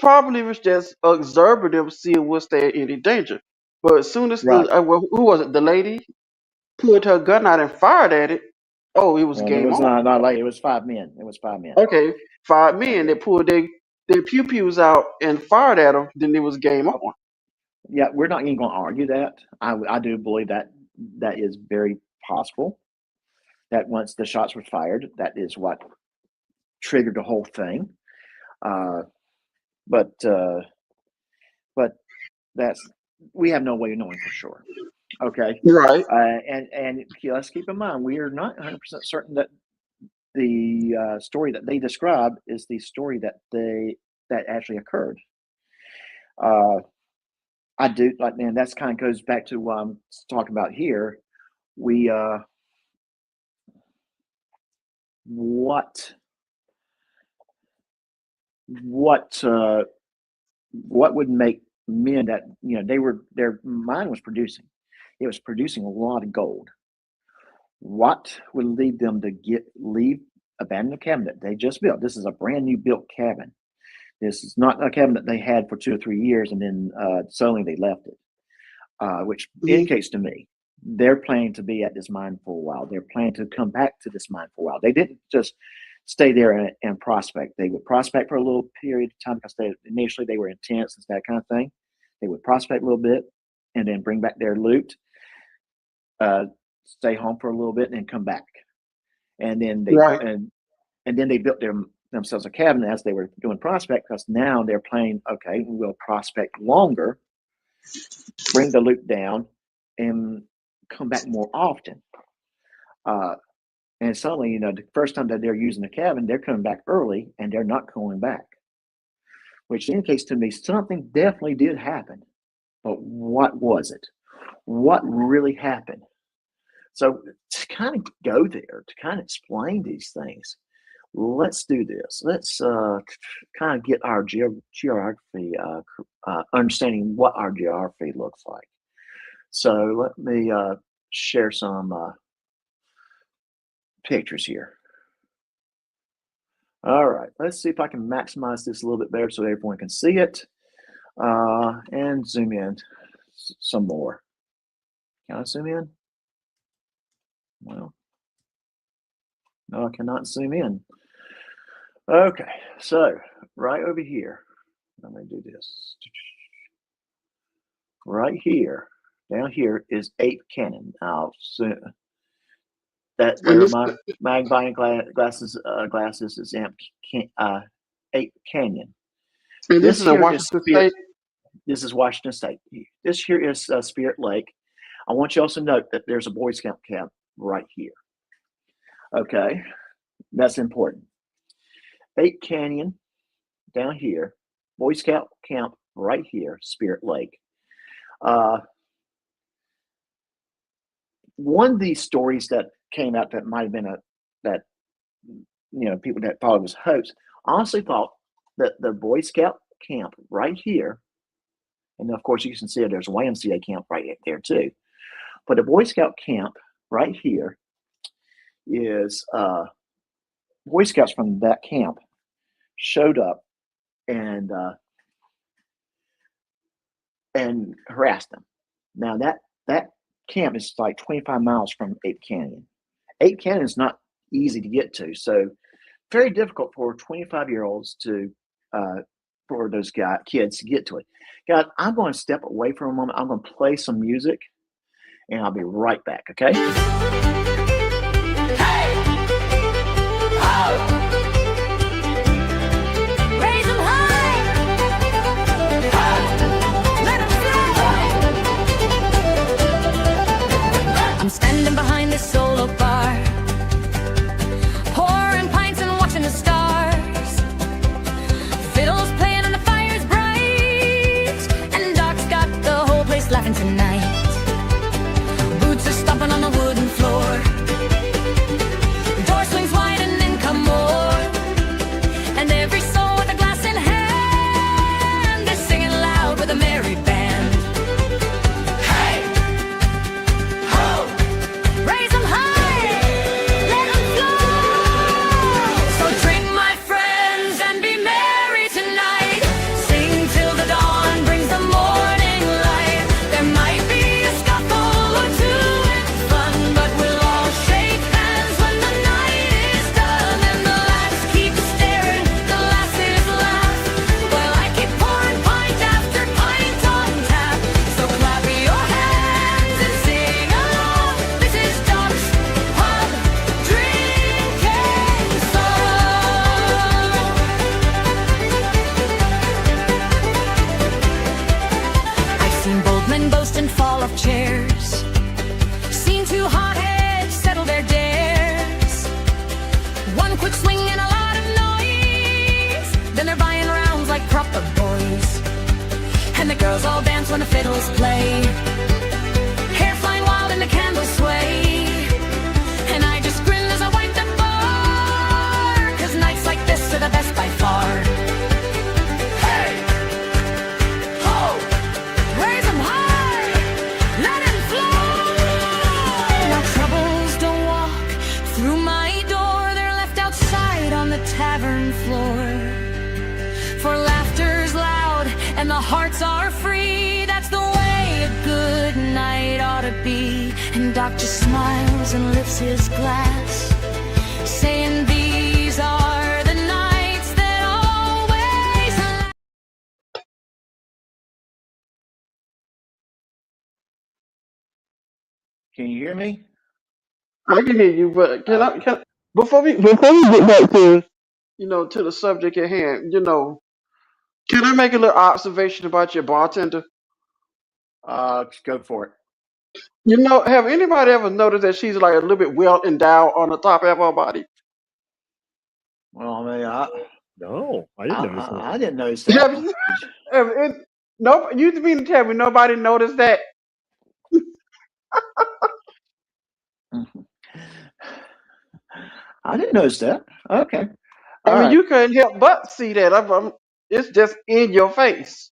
[SPEAKER 3] just observing them, seeing was there any danger. But as soon as
[SPEAKER 1] Right.
[SPEAKER 3] who was it? The lady pulled her gun out and fired at it. Oh, it was
[SPEAKER 1] Well, it
[SPEAKER 3] game
[SPEAKER 1] was
[SPEAKER 3] on.
[SPEAKER 1] not like it was 5 men. It was 5 men.
[SPEAKER 3] Okay, 5 men
[SPEAKER 1] Okay.
[SPEAKER 3] that pulled their pew pews out and fired at them. Then it was game
[SPEAKER 1] Oh,
[SPEAKER 3] on.
[SPEAKER 1] yeah, we're not even going to argue that. I do believe that that is very possible. That once the shots were fired, that is what triggered the whole thing. Uh, but uh, but that's we have no way of knowing for sure. Okay,
[SPEAKER 3] Right.
[SPEAKER 1] and let's keep in mind we are not 100% certain that the story that they describe is the story that actually occurred. Uh, I do like, man. That's kind of goes back to what I'm talking about here. We what what uh, what would make men that their mind was producing. It was producing a lot of gold. What would lead them to abandon the cabin that they just built? This is a brand new built cabin. This is not a cabin that they had for 2 or 3 years and then suddenly they left it, which
[SPEAKER 3] Mhm.
[SPEAKER 1] indicates to me they're planning to be at this mine for a while. They're planning to come back to this mine for a while. They didn't just stay there and prospect. They would prospect for a little period of time because initially they were intense and that kind of thing. They would prospect a little bit and then bring back their loot, uh, stay home for a little bit, and then come back. And then
[SPEAKER 3] Right.
[SPEAKER 1] they built themselves a cabin as they were doing prospect because now they're playing. Okay, we'll prospect longer, bring the loot down, and come back more often. Uh, And suddenly, the first time that they're using the cabin, they're coming back early and they're not going back, which indicates to me something definitely did happen. But what was it? What really happened? So to kind of go there, to kind of explain these things, let's do this. Let's kind of get our geography, understanding what our geography looks like. So let me share some pictures here. All right, let's see if I can maximize this a little bit better so everyone can see it, and zoom in some more. Can I zoom in? Well, no, I cannot zoom in. Okay, so right over here, let me do this. Right here, down here is Ape Canyon. Now, that's
[SPEAKER 3] And
[SPEAKER 1] where
[SPEAKER 3] this,
[SPEAKER 1] my magnifying glasses is Ape Canyon.
[SPEAKER 3] and this
[SPEAKER 1] This
[SPEAKER 3] is in
[SPEAKER 1] here is
[SPEAKER 3] Washington
[SPEAKER 1] Spirit.
[SPEAKER 3] State.
[SPEAKER 1] This is Washington State. This here is Spirit Lake. I want you also to note that there's a Boy Scout camp right here. Okay, that's important. Ape Canyon down here, Boy Scout camp right here, Spirit Lake. One of these stories that came out that might have been people that thought it was hoax, honestly thought that the Boy Scout camp right here, and of course you can see there's a YMCA camp right there too, but the Boy Scout camp right here is Boy Scouts from that camp showed up and harassed them. Now that camp is like 25 miles from Ape Canyon. Ape Canyon is not easy to get to, so very difficult for 25-year-olds to for those kids to get to it. Guys, I'm going to step away for a moment. I'm going to play some music, and I'll be right back. Okay.
[SPEAKER 5] I'm standing behind this solo bar, pouring pints and watching the stars. Fiddles playing and the fire's bright, and Doc's got the whole place laughing tonight. Boots are stomping on the wooden floor. The door swings wide and in come more, and every soul with a glass in hand is singing loud with a merry band. Girls all dance when the fiddles play, hair flying wild and the candles sway, and I just grin as I wind the bar, 'cause nights like this are the best by far. Hey, ho, raise 'em high, let 'em flow. Now troubles don't walk through my door, they're left outside on the tavern floor. For laughter's loud and the hearts are free, that's the way a good night ought to be. And Doc just smiles and lifts his glass, saying these are the nights that always last.
[SPEAKER 1] Can you hear me?
[SPEAKER 3] I can hear you, but before we get back to to the subject at hand, can I make a little observation about your bartender?
[SPEAKER 1] Go for it.
[SPEAKER 3] You know, have anybody ever noticed that she's like a little bit well endowed on the top half of her body?
[SPEAKER 1] Well, I mean,
[SPEAKER 4] No, I didn't notice that.
[SPEAKER 1] I didn't notice that.
[SPEAKER 3] Have, no, you mean to tell me nobody noticed that?
[SPEAKER 1] I didn't notice that. Okay.
[SPEAKER 3] I
[SPEAKER 1] All
[SPEAKER 3] mean,
[SPEAKER 1] right.
[SPEAKER 3] you couldn't help but see that. It's just in your face.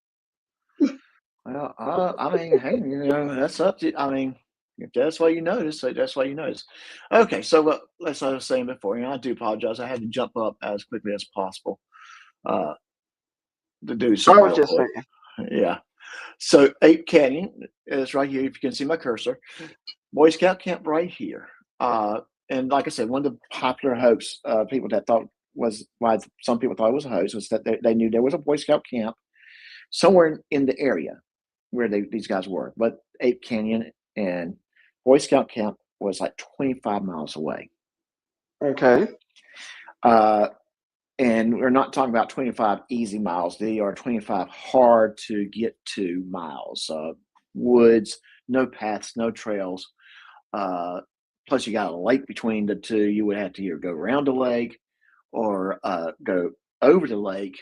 [SPEAKER 1] Well, I mean, hey, you know, that's up to. I mean, if that's what you notice, so that's what you notice. Okay, so as I was saying before, you know, I do apologize. I had to jump up as quickly as possible uh, to do
[SPEAKER 3] I
[SPEAKER 1] something
[SPEAKER 3] was
[SPEAKER 1] real
[SPEAKER 3] just
[SPEAKER 1] quick.
[SPEAKER 3] saying.
[SPEAKER 1] Yeah. So Ape Canyon is right here. If you can see my cursor, Boy Scout camp right here. And like I said, one of the popular hoax people that thought was why some people thought it was a hoax was that they knew there was a Boy Scout camp somewhere in the area where these guys were. But Ape Canyon and Boy Scout camp was like 25 miles away.
[SPEAKER 3] Okay.
[SPEAKER 1] And we're not talking about 25 easy miles. They are 25 hard to get to miles. Woods, no paths, no trails. Plus, you got a lake between the two. You would have to either go around the lake or go over the lake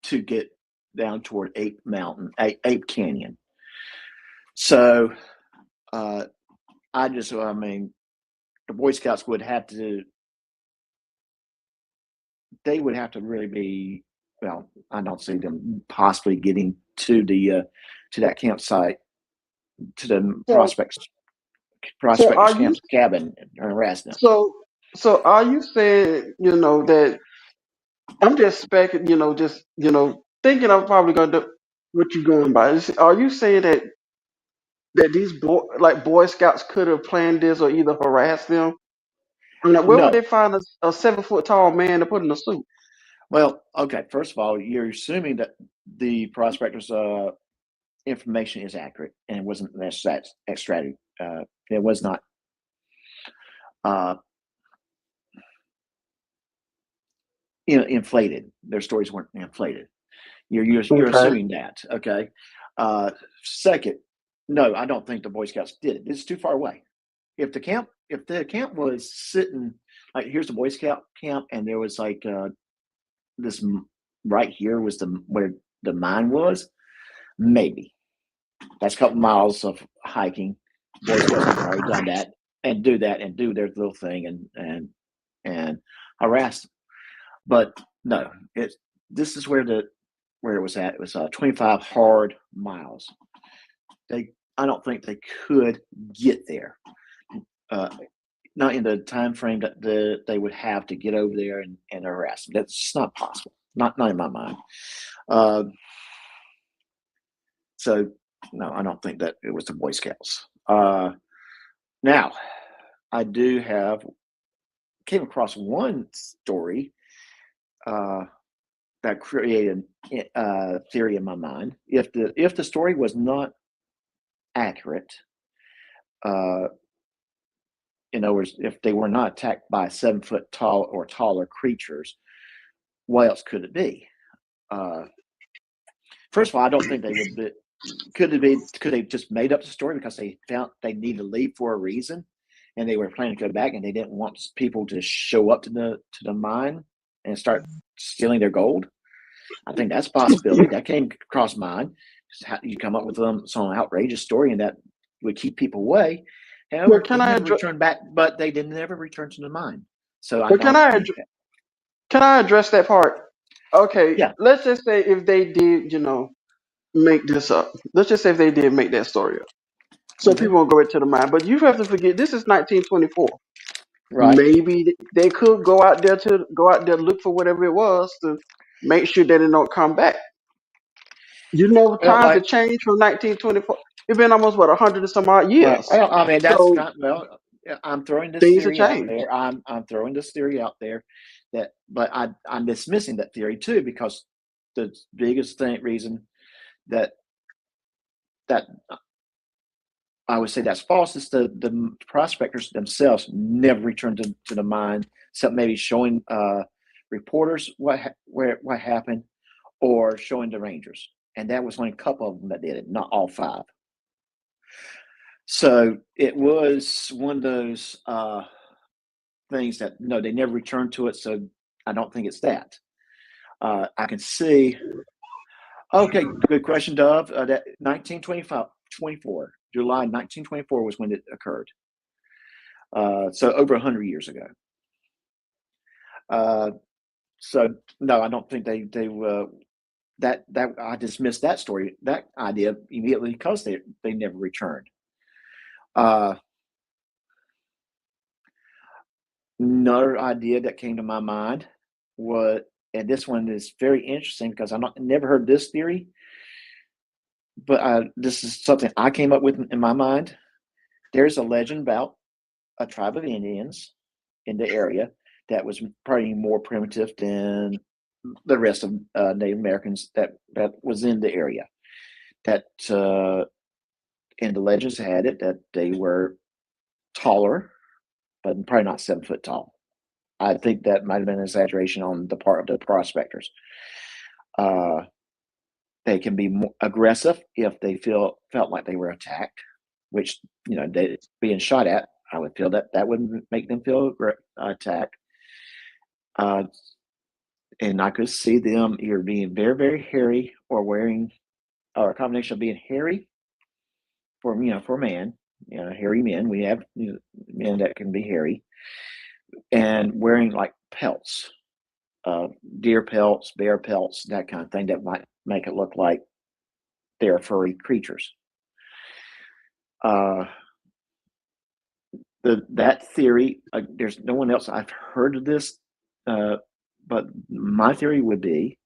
[SPEAKER 1] to get down toward Ape Canyon. So, I mean, the Boy Scouts would have to. They would have to really be. Well, I don't see them possibly getting to to that campsite, to the
[SPEAKER 3] So, so
[SPEAKER 1] prospectors
[SPEAKER 3] are you
[SPEAKER 1] camp cabin and harass them.
[SPEAKER 3] so so are you saying, that I'm just speculating, thinking I'm probably gonna do what you're going by. Are you saying that these Boy Scouts could have planned this or either harassed them? I mean, like, where would
[SPEAKER 1] No.
[SPEAKER 3] they find a 7 foot tall man to put in a suit?
[SPEAKER 1] Well, okay. First of all, you're assuming that the prospectors' information is accurate and it wasn't extracted. It was not. Uh, Inflated. Their stories weren't inflated. You're
[SPEAKER 3] Okay.
[SPEAKER 1] assuming that. Okay. Second, no, I don't think the Boy Scouts did it. It's too far away. If the camp was sitting like here's the Boy Scout camp, and there was like this right here was where the mine was. Maybe that's a couple miles of hiking. Boy Scouts have already done that and do their little thing and harass them. But no, this is where it was at. It was 25 hard miles. I don't think they could get there. Not in the time frame that they would have to get over there and harass them. That's just not possible. Not in my mind. So no, I don't think that it was the Boy Scouts. Now, I came across one story that created a theory in my mind. If the story was not accurate, in other words, if they were not attacked by 7 foot tall or taller creatures, what else could it be? First of all, I don't think they would be. Could they just made up the story because they found they needed to leave for a reason, and they were planning to go back, and they didn't want people to show up to the mine and start stealing their gold? I think that's a possibility. That came across mine. You come up with some outrageous story, and that would keep people away. However,
[SPEAKER 3] Well,
[SPEAKER 1] they
[SPEAKER 3] can I
[SPEAKER 1] never
[SPEAKER 3] address?
[SPEAKER 1] returned back, but they didn't ever return to the mine. So I
[SPEAKER 3] Well,
[SPEAKER 1] don't think that.
[SPEAKER 3] can I address that part? Okay.
[SPEAKER 1] Yeah.
[SPEAKER 3] Let's just say if they did, make this up. Let's just say if they did make that story up, so
[SPEAKER 1] Okay.
[SPEAKER 3] people won't go into the mind. But you have to forget this is 1924.
[SPEAKER 1] Right.
[SPEAKER 3] Maybe they could go out there look for whatever it was to make sure that it don't come back.
[SPEAKER 1] Well,
[SPEAKER 3] Times have changed from 1924. It's been almost 100 and some odd
[SPEAKER 1] right.
[SPEAKER 3] years.
[SPEAKER 1] Well, I mean, that's
[SPEAKER 3] So
[SPEAKER 1] not well. I'm throwing this
[SPEAKER 3] things have
[SPEAKER 1] theory out
[SPEAKER 3] changed.
[SPEAKER 1] there. I'm throwing this theory out there but I'm dismissing that theory too because the biggest reason that that I would say that's false is the prospectors themselves never returned to the mine, except maybe showing reporters what happened or showing the rangers, and that was only a couple of them that did it, not all five. So it was one of those things that no, they never returned to it. So I don't think it's that. I can see. Okay, good question, Dove. That 1924, July 1924 was when it occurred. So over 100 years ago. So no, I don't think they that I dismissed that story, that idea immediately because they never returned. Another idea that came to my mind was, and this one is very interesting because never heard this theory, but this is something I came up with in my mind. There's a legend about a tribe of Indians in the area that was probably more primitive than the rest of Native Americans that was in the area. That and the legends had it that they were taller, but probably not 7 foot tall. I think that might have been an exaggeration on the part of the prospectors. They can be more aggressive if they felt like they were attacked, which they being shot at. I would feel that would make them feel attacked. And I could see them either being very, very hairy or or a combination of being hairy for a man, hairy men. We have men that can be hairy and wearing like pelts, deer pelts, bear pelts, that kind of thing that might make it look like they're furry creatures. That theory, there's no one else I've heard of this, but my theory would be,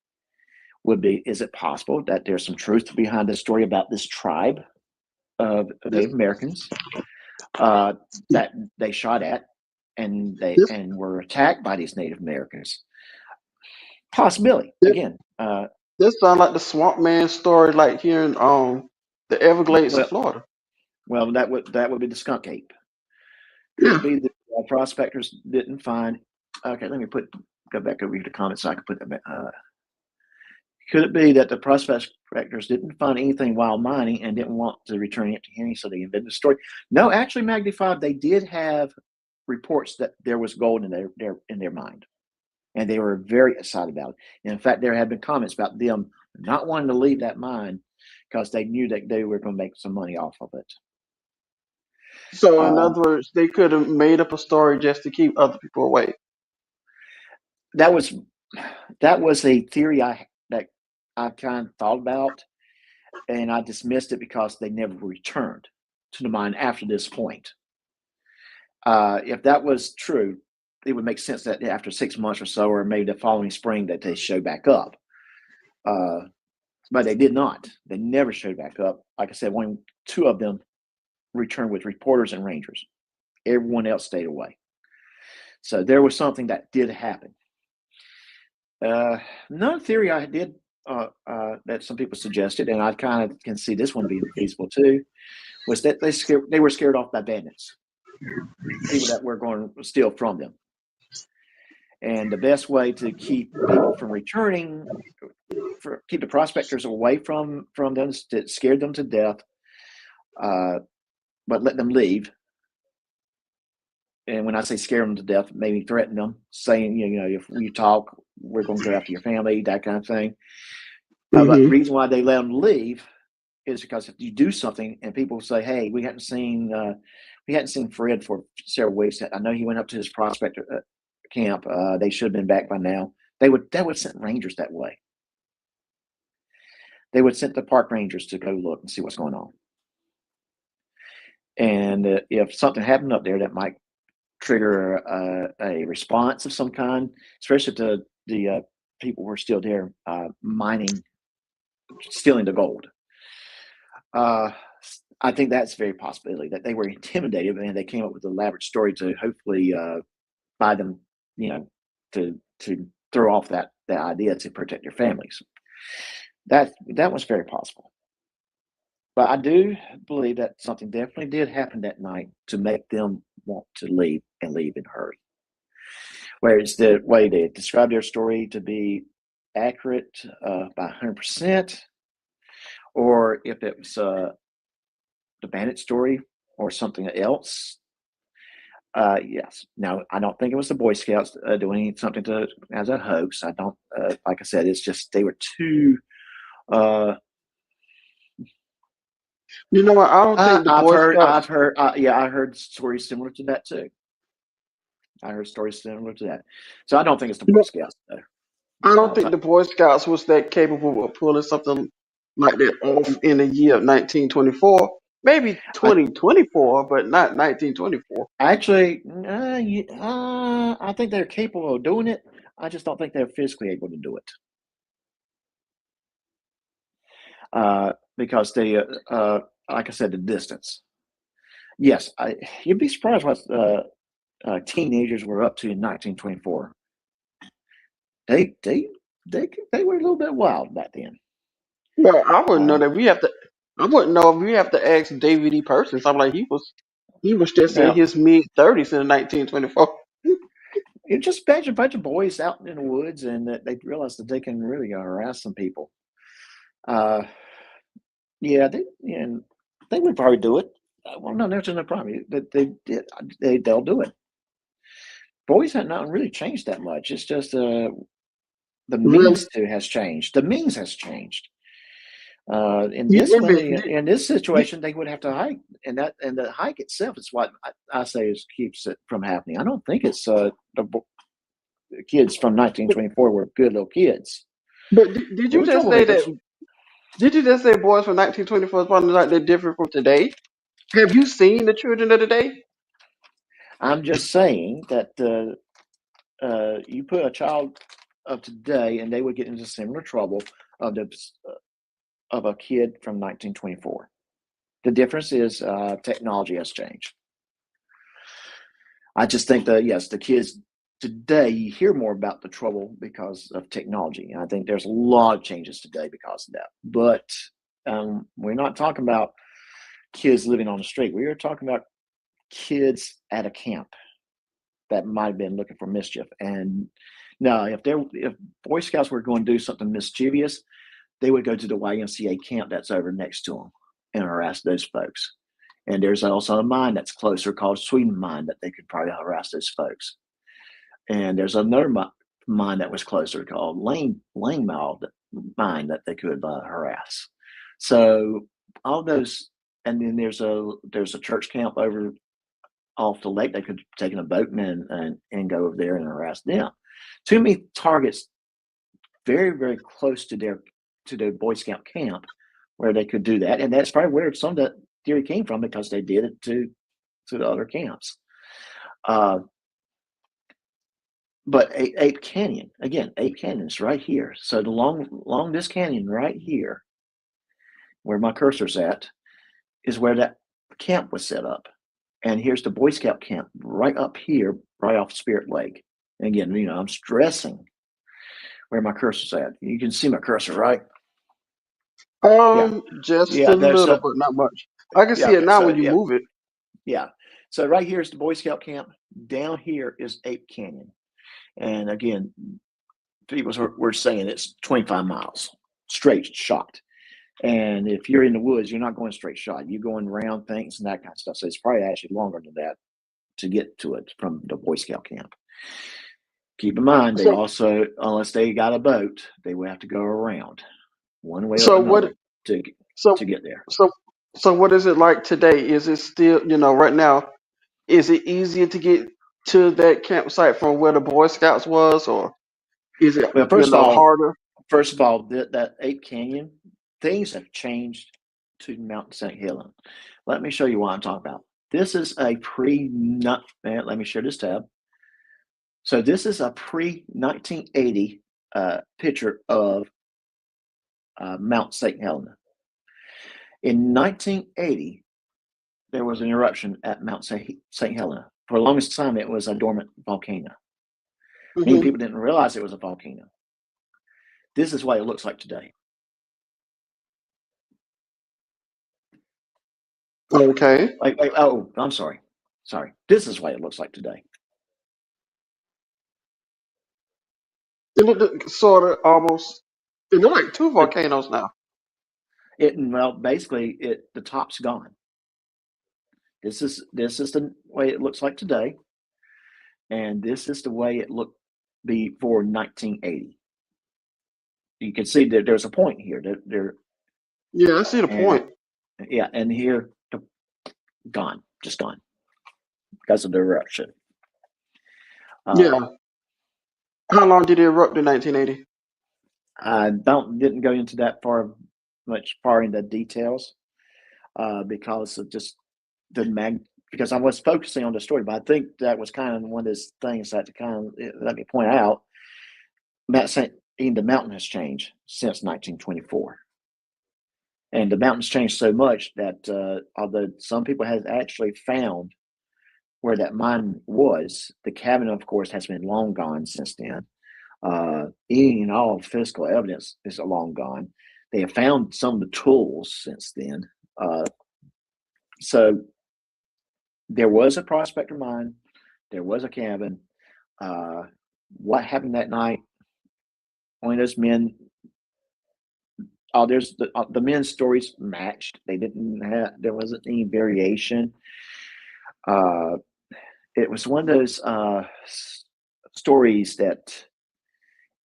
[SPEAKER 1] is it possible that there's some truth behind the story about this tribe of Native Americans that they shot at and were attacked by these Native Americans? Possibility. Again,
[SPEAKER 3] this sounds like the Swamp Man story, like here in the Everglades of Florida.
[SPEAKER 1] Well, that would be the skunk ape. Could it be that prospectors didn't find? Okay, let me go back over here to comments so I can put that back. Could it be that the prospectors didn't find anything while mining and didn't want to return it to Henry, so they invented the story? No, actually, Magdy 5, they did have reports that there was gold in their mine, and they were very excited about it. And in fact, there had been comments about them not wanting to leave that mine because they knew that they were going to make some money off of it.
[SPEAKER 3] So, in other words, they could have made up a story just to keep other people away.
[SPEAKER 1] That was a theory that I kind of thought about, and I dismissed it because they never returned to the mine after this point. If that was true, it would make sense that after 6 months or so, or maybe the following spring, that they showed back up. But they did not. They never showed back up. Like I said, two of them returned with reporters and rangers. Everyone else stayed away. So there was something that did happen. Another theory I did that some people suggested, and I kind of can see this one being feasible too, was that they were scared off by bandits, people that were going to steal from them. And the best way to keep people from returning, keep the prospectors away from them, to scare them to death, but let them leave. And when I say scare them to death, maybe threaten them, saying, if you talk, we're going to go after your family, that kind of thing. But the reason why they let them leave is because if you do something and people say, "Hey, we hadn't seen Fred for several weeks. I know he went up to his prospector camp. They should have been back by now." They would send rangers that way. They would send the park rangers to go look and see what's going on. And if something happened up there, that might trigger a response of some kind, especially if the people were still there mining, stealing the gold. I think that's a very possibility that they were intimidated and they came up with an elaborate story to hopefully buy them, to throw off that idea to protect their families. That was very possible. But I do believe that something definitely did happen that night to make them want to leave and leave in a hurry. Whereas the way they describe their story to be accurate by 100%, or if it was the bandit story, or something else. Yes. Now, I don't think it was the Boy Scouts doing something as a hoax. I don't. Like I said, it's just they were too.
[SPEAKER 3] You know what? I don't think the
[SPEAKER 1] I've
[SPEAKER 3] Boy
[SPEAKER 1] heard.
[SPEAKER 3] Scouts.
[SPEAKER 1] Yeah, I heard stories similar to that too. I heard stories similar to that. So I don't think it's the
[SPEAKER 3] You
[SPEAKER 1] Boy
[SPEAKER 3] know,
[SPEAKER 1] Scouts though.
[SPEAKER 3] I don't
[SPEAKER 1] Uh,
[SPEAKER 3] think the Boy Scouts was that capable of pulling something like that off in the year of 1924. Maybe
[SPEAKER 1] I
[SPEAKER 3] 2024, but not 1924.
[SPEAKER 1] actually, I think they're capable of doing it. I just don't think they're physically able to do it. Because they, like I said, the distance. Yes, you'd be surprised what teenagers were up to in 1924. They they they were a little bit wild back then.
[SPEAKER 3] Well, I wouldn't know
[SPEAKER 1] Uh,
[SPEAKER 3] that. We have to. I wouldn't know if we have to ask David E. Persons. I'm like he was just in
[SPEAKER 1] now,
[SPEAKER 3] his mid 30s in 1924.
[SPEAKER 1] you just imagine a bunch of boys out in the woods and that they realize that they can really harass some people. Uh, yeah, and they would probably do it. Well, no, there's no problem. But they'll do it. Boys have not really changed that much. It's just the
[SPEAKER 3] Really?
[SPEAKER 1] means to has changed. The means has changed. In
[SPEAKER 3] Yeah,
[SPEAKER 1] this one,
[SPEAKER 3] did,
[SPEAKER 1] in this situation, they would have to hike, and the hike itself is what I say keeps it from happening. I don't think it's the kids from 1924 were good little kids.
[SPEAKER 3] but did
[SPEAKER 1] They
[SPEAKER 3] you
[SPEAKER 1] were
[SPEAKER 3] just say
[SPEAKER 1] troublemakers.
[SPEAKER 3] that? Did you just say boys from 1924 is probably like they're different from today? Have you seen the children of today?
[SPEAKER 1] I'm just saying that you put a child of today, and they would get into similar trouble of the of a kid from 1924. The difference is technology has changed. I just think that yes, the kids today you hear more about the trouble because of technology. And I think there's a lot of changes today because of that. But we're not talking about kids living on the street. We are talking about kids at a camp that might have been looking for mischief. And no, if Boy Scouts were going to do something mischievous, they would go to the YMCA camp that's over next to them and harass those folks. And there's also a mine that's closer called Sweden Mine that they could probably harass those folks. And there's another mine that was closer called Lane Mine that they could harass. So all those, and then there's a church camp over off the lake. They could have taken a boat and go over there and harass them. Too many targets very, very close to their Boy Scout camp where they could do that. And that's probably where some of that theory came from because they did it to the other camps. But Ape Canyon, again, Ape Canyon's right here. So along this canyon right here, where my cursor's at, is where that camp was set up. And here's the Boy Scout camp right up here, right off Spirit Lake. And again, I'm stressing where my cursor's at. You can see my cursor, right?
[SPEAKER 3] Just
[SPEAKER 1] Yeah.
[SPEAKER 3] a
[SPEAKER 1] There's
[SPEAKER 3] little, but not much. I can
[SPEAKER 1] yeah.
[SPEAKER 3] see it
[SPEAKER 1] Okay.
[SPEAKER 3] now
[SPEAKER 1] So
[SPEAKER 3] when you move it.
[SPEAKER 1] yeah. So right here is the Boy Scout camp. Down here is Ape Canyon. And again, people were saying it's 25 miles straight shot. And if you're in the woods, you're not going straight shot. You're going around things and that kind of stuff. So it's probably actually longer than that to get to it from the Boy Scout camp. Keep in mind, they
[SPEAKER 3] So,
[SPEAKER 1] also, unless they got a boat, they would have to go around one way or
[SPEAKER 3] so what?
[SPEAKER 1] another to
[SPEAKER 3] So,
[SPEAKER 1] get there.
[SPEAKER 3] so, so what is it like today? Is it still, right now? Is it easier to get to that campsite from where the Boy Scouts was, or is it,
[SPEAKER 1] Well,
[SPEAKER 3] harder?
[SPEAKER 1] first of all, that Ape Canyon, things have changed to Mount St. Helens. Let me show you what I'm talking about. This is a let me share this tab. So this is a pre-1980 picture of Mount St. Helena. In 1980, there was an eruption at Mount St. Helena. For the longest time, it was a dormant volcano. Many people didn't realize it was a volcano. This is what it looks like today.
[SPEAKER 3] Okay.
[SPEAKER 1] Oh, I'm sorry. This is what it looks like today.
[SPEAKER 3] It looked sort of almost. It looked like two volcanoes now.
[SPEAKER 1] Basically, the top's gone. This is the way it looks like today, and this is the way it looked before 1980. You can see that there's a point here.
[SPEAKER 3] Yeah, I see the
[SPEAKER 1] And
[SPEAKER 3] point.
[SPEAKER 1] yeah, and here, gone, just gone because of the eruption.
[SPEAKER 3] Yeah. How long did it erupt in 1980?
[SPEAKER 1] I didn't go into that far into details because of just because I was focusing on the story, but I think that was kind of one of those things that kind of let me point out. The mountain has changed since 1924. And the mountains changed so much that although some people have actually found where that mine was, the cabin, of course, has been long gone since then. All physical evidence is long gone. They have found some of the tools since then. So there was a prospector mine. There was a cabin. What happened that night? Only those men. There's the men's stories matched. There wasn't any variation. It was one of those stories that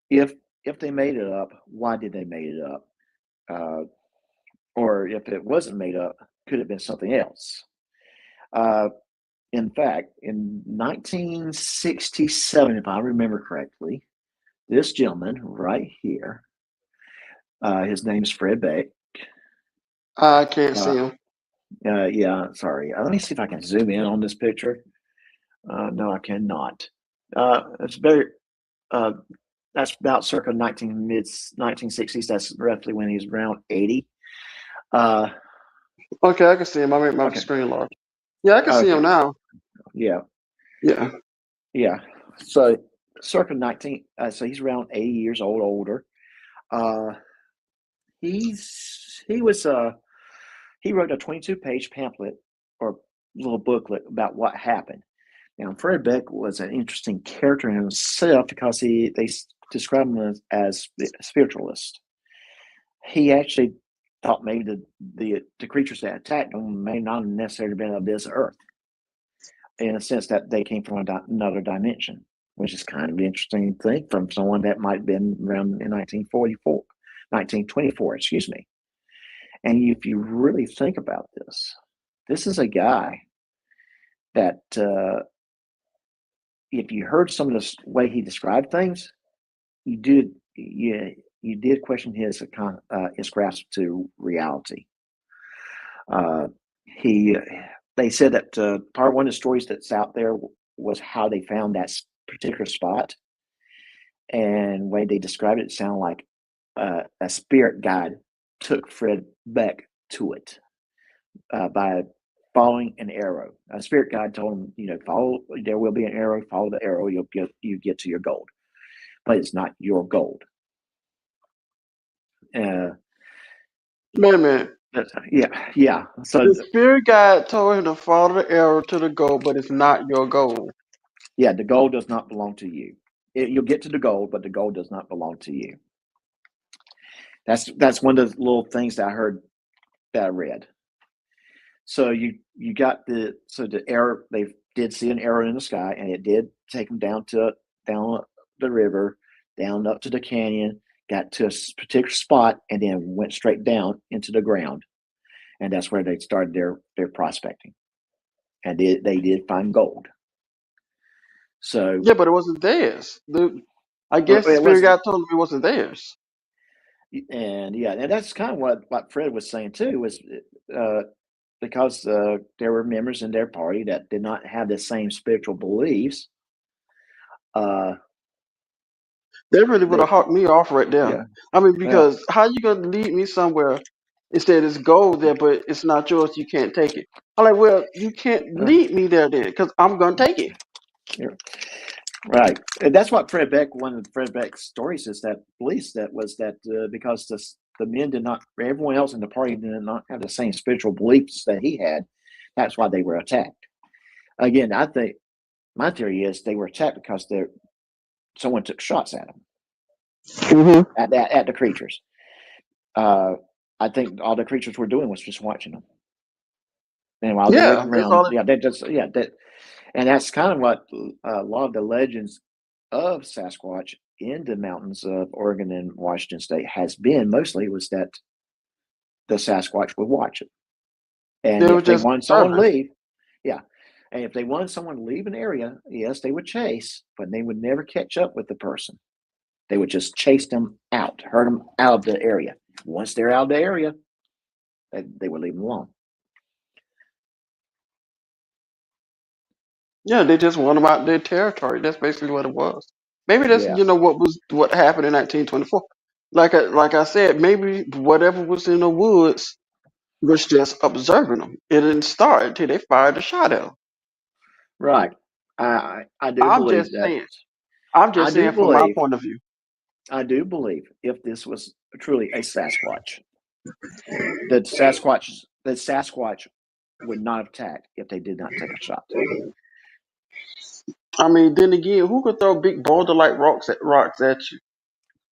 [SPEAKER 1] if they made it up, why did they make it up? Or if it wasn't made up, could it have been something else? In fact, in 1967, if I remember correctly, this gentleman right here, his name's Fred Beck.
[SPEAKER 3] I can't see him.
[SPEAKER 1] Yeah, sorry. Let me see if I can zoom in on this picture. No, I cannot. It's very. That's about circa mid 1960s. That's roughly when he's around 80.
[SPEAKER 3] Okay, I can see him. I made my screen large. Yeah, I can see him now.
[SPEAKER 1] Yeah.
[SPEAKER 3] Yeah.
[SPEAKER 1] Yeah. So circa 19. So he's around 80 years old, older. He wrote a 22-page pamphlet or little booklet about what happened. Now, Fred Beck was an interesting character in himself because they describe him as a spiritualist. He actually thought maybe the creatures that attacked him may not necessarily have been of this earth, in a sense that they came from another dimension, which is kind of an interesting thing from someone that might have been around in 1924, excuse me. And if you really think about this is a guy that if you heard some of the way he described things, you did question his grasp to reality. They said that part one of the stories that's out there was how they found that particular spot, and the way they described it sounded like a spirit guide took Fred Beck to it by following an arrow. A spirit guide told him, follow. There will be an arrow. Follow the arrow. You get to your gold, but it's not your gold.
[SPEAKER 3] Wait a minute.
[SPEAKER 1] Yeah. So
[SPEAKER 3] the spirit guide told him to follow the arrow to the goal, but it's not your goal.
[SPEAKER 1] Yeah, the gold does not belong to you. You'll get to the gold, but the gold does not belong to you. That's one of the little things that I heard that I read. So you got the arrow. They did see an arrow in the sky, and it did take them down the river, down up to the canyon, got to a particular spot, and then went straight down into the ground, and that's where they started their prospecting, and they did find gold. So
[SPEAKER 3] yeah, but it wasn't theirs. I guess the spirit guide told them it wasn't theirs.
[SPEAKER 1] And that's kind of what Fred was saying too, was because there were members in their party that did not have the same spiritual beliefs.
[SPEAKER 3] They really would have hawked me off right there. Yeah. I mean, because how you gonna lead me somewhere? It said it's gold there, but it's not yours. You can't take it. I'm like, well, you can't lead me there then, because I'm gonna take it.
[SPEAKER 1] Yeah. Right. And that's what Fred Beck, one of Fred Beck's stories is that beliefs that was that because the men did not, everyone else in the party did not have the same spiritual beliefs that he had. That's why they were attacked. Again, I think my theory is they were attacked because someone took shots at them, at the creatures. I think all the creatures were doing was just watching them. And while they
[SPEAKER 3] Yeah,
[SPEAKER 1] lived
[SPEAKER 3] that's
[SPEAKER 1] around,
[SPEAKER 3] all.
[SPEAKER 1] and that's kind of what a lot of the legends of Sasquatch in the mountains of Oregon and Washington State has been. Mostly was that the Sasquatch would watch it, and
[SPEAKER 3] They were
[SPEAKER 1] if they
[SPEAKER 3] just
[SPEAKER 1] wanted someone to
[SPEAKER 3] observing.
[SPEAKER 1] leave, yeah, and if they wanted someone to leave an area, yes, they would chase, but they would never catch up with the person. They would just chase them out, herd them out of the area. Once they're out of the area, they would leave them alone.
[SPEAKER 3] Yeah, they just want them out their territory. That's basically what it was. Maybe that's
[SPEAKER 1] Yeah,
[SPEAKER 3] what happened in 1924. Like I said, maybe whatever was in the woods was just observing them. It didn't start until they fired a shot at them.
[SPEAKER 1] right. I do
[SPEAKER 3] I'm
[SPEAKER 1] believe
[SPEAKER 3] just
[SPEAKER 1] that.
[SPEAKER 3] saying. I'm
[SPEAKER 1] I
[SPEAKER 3] just
[SPEAKER 1] do
[SPEAKER 3] saying from my
[SPEAKER 1] believe.
[SPEAKER 3] point of view.
[SPEAKER 1] I do believe if this was truly a Sasquatch, the Sasquatch would not have attacked if they did not take a shot.
[SPEAKER 3] I mean, then again, who could throw big boulder like rocks at you?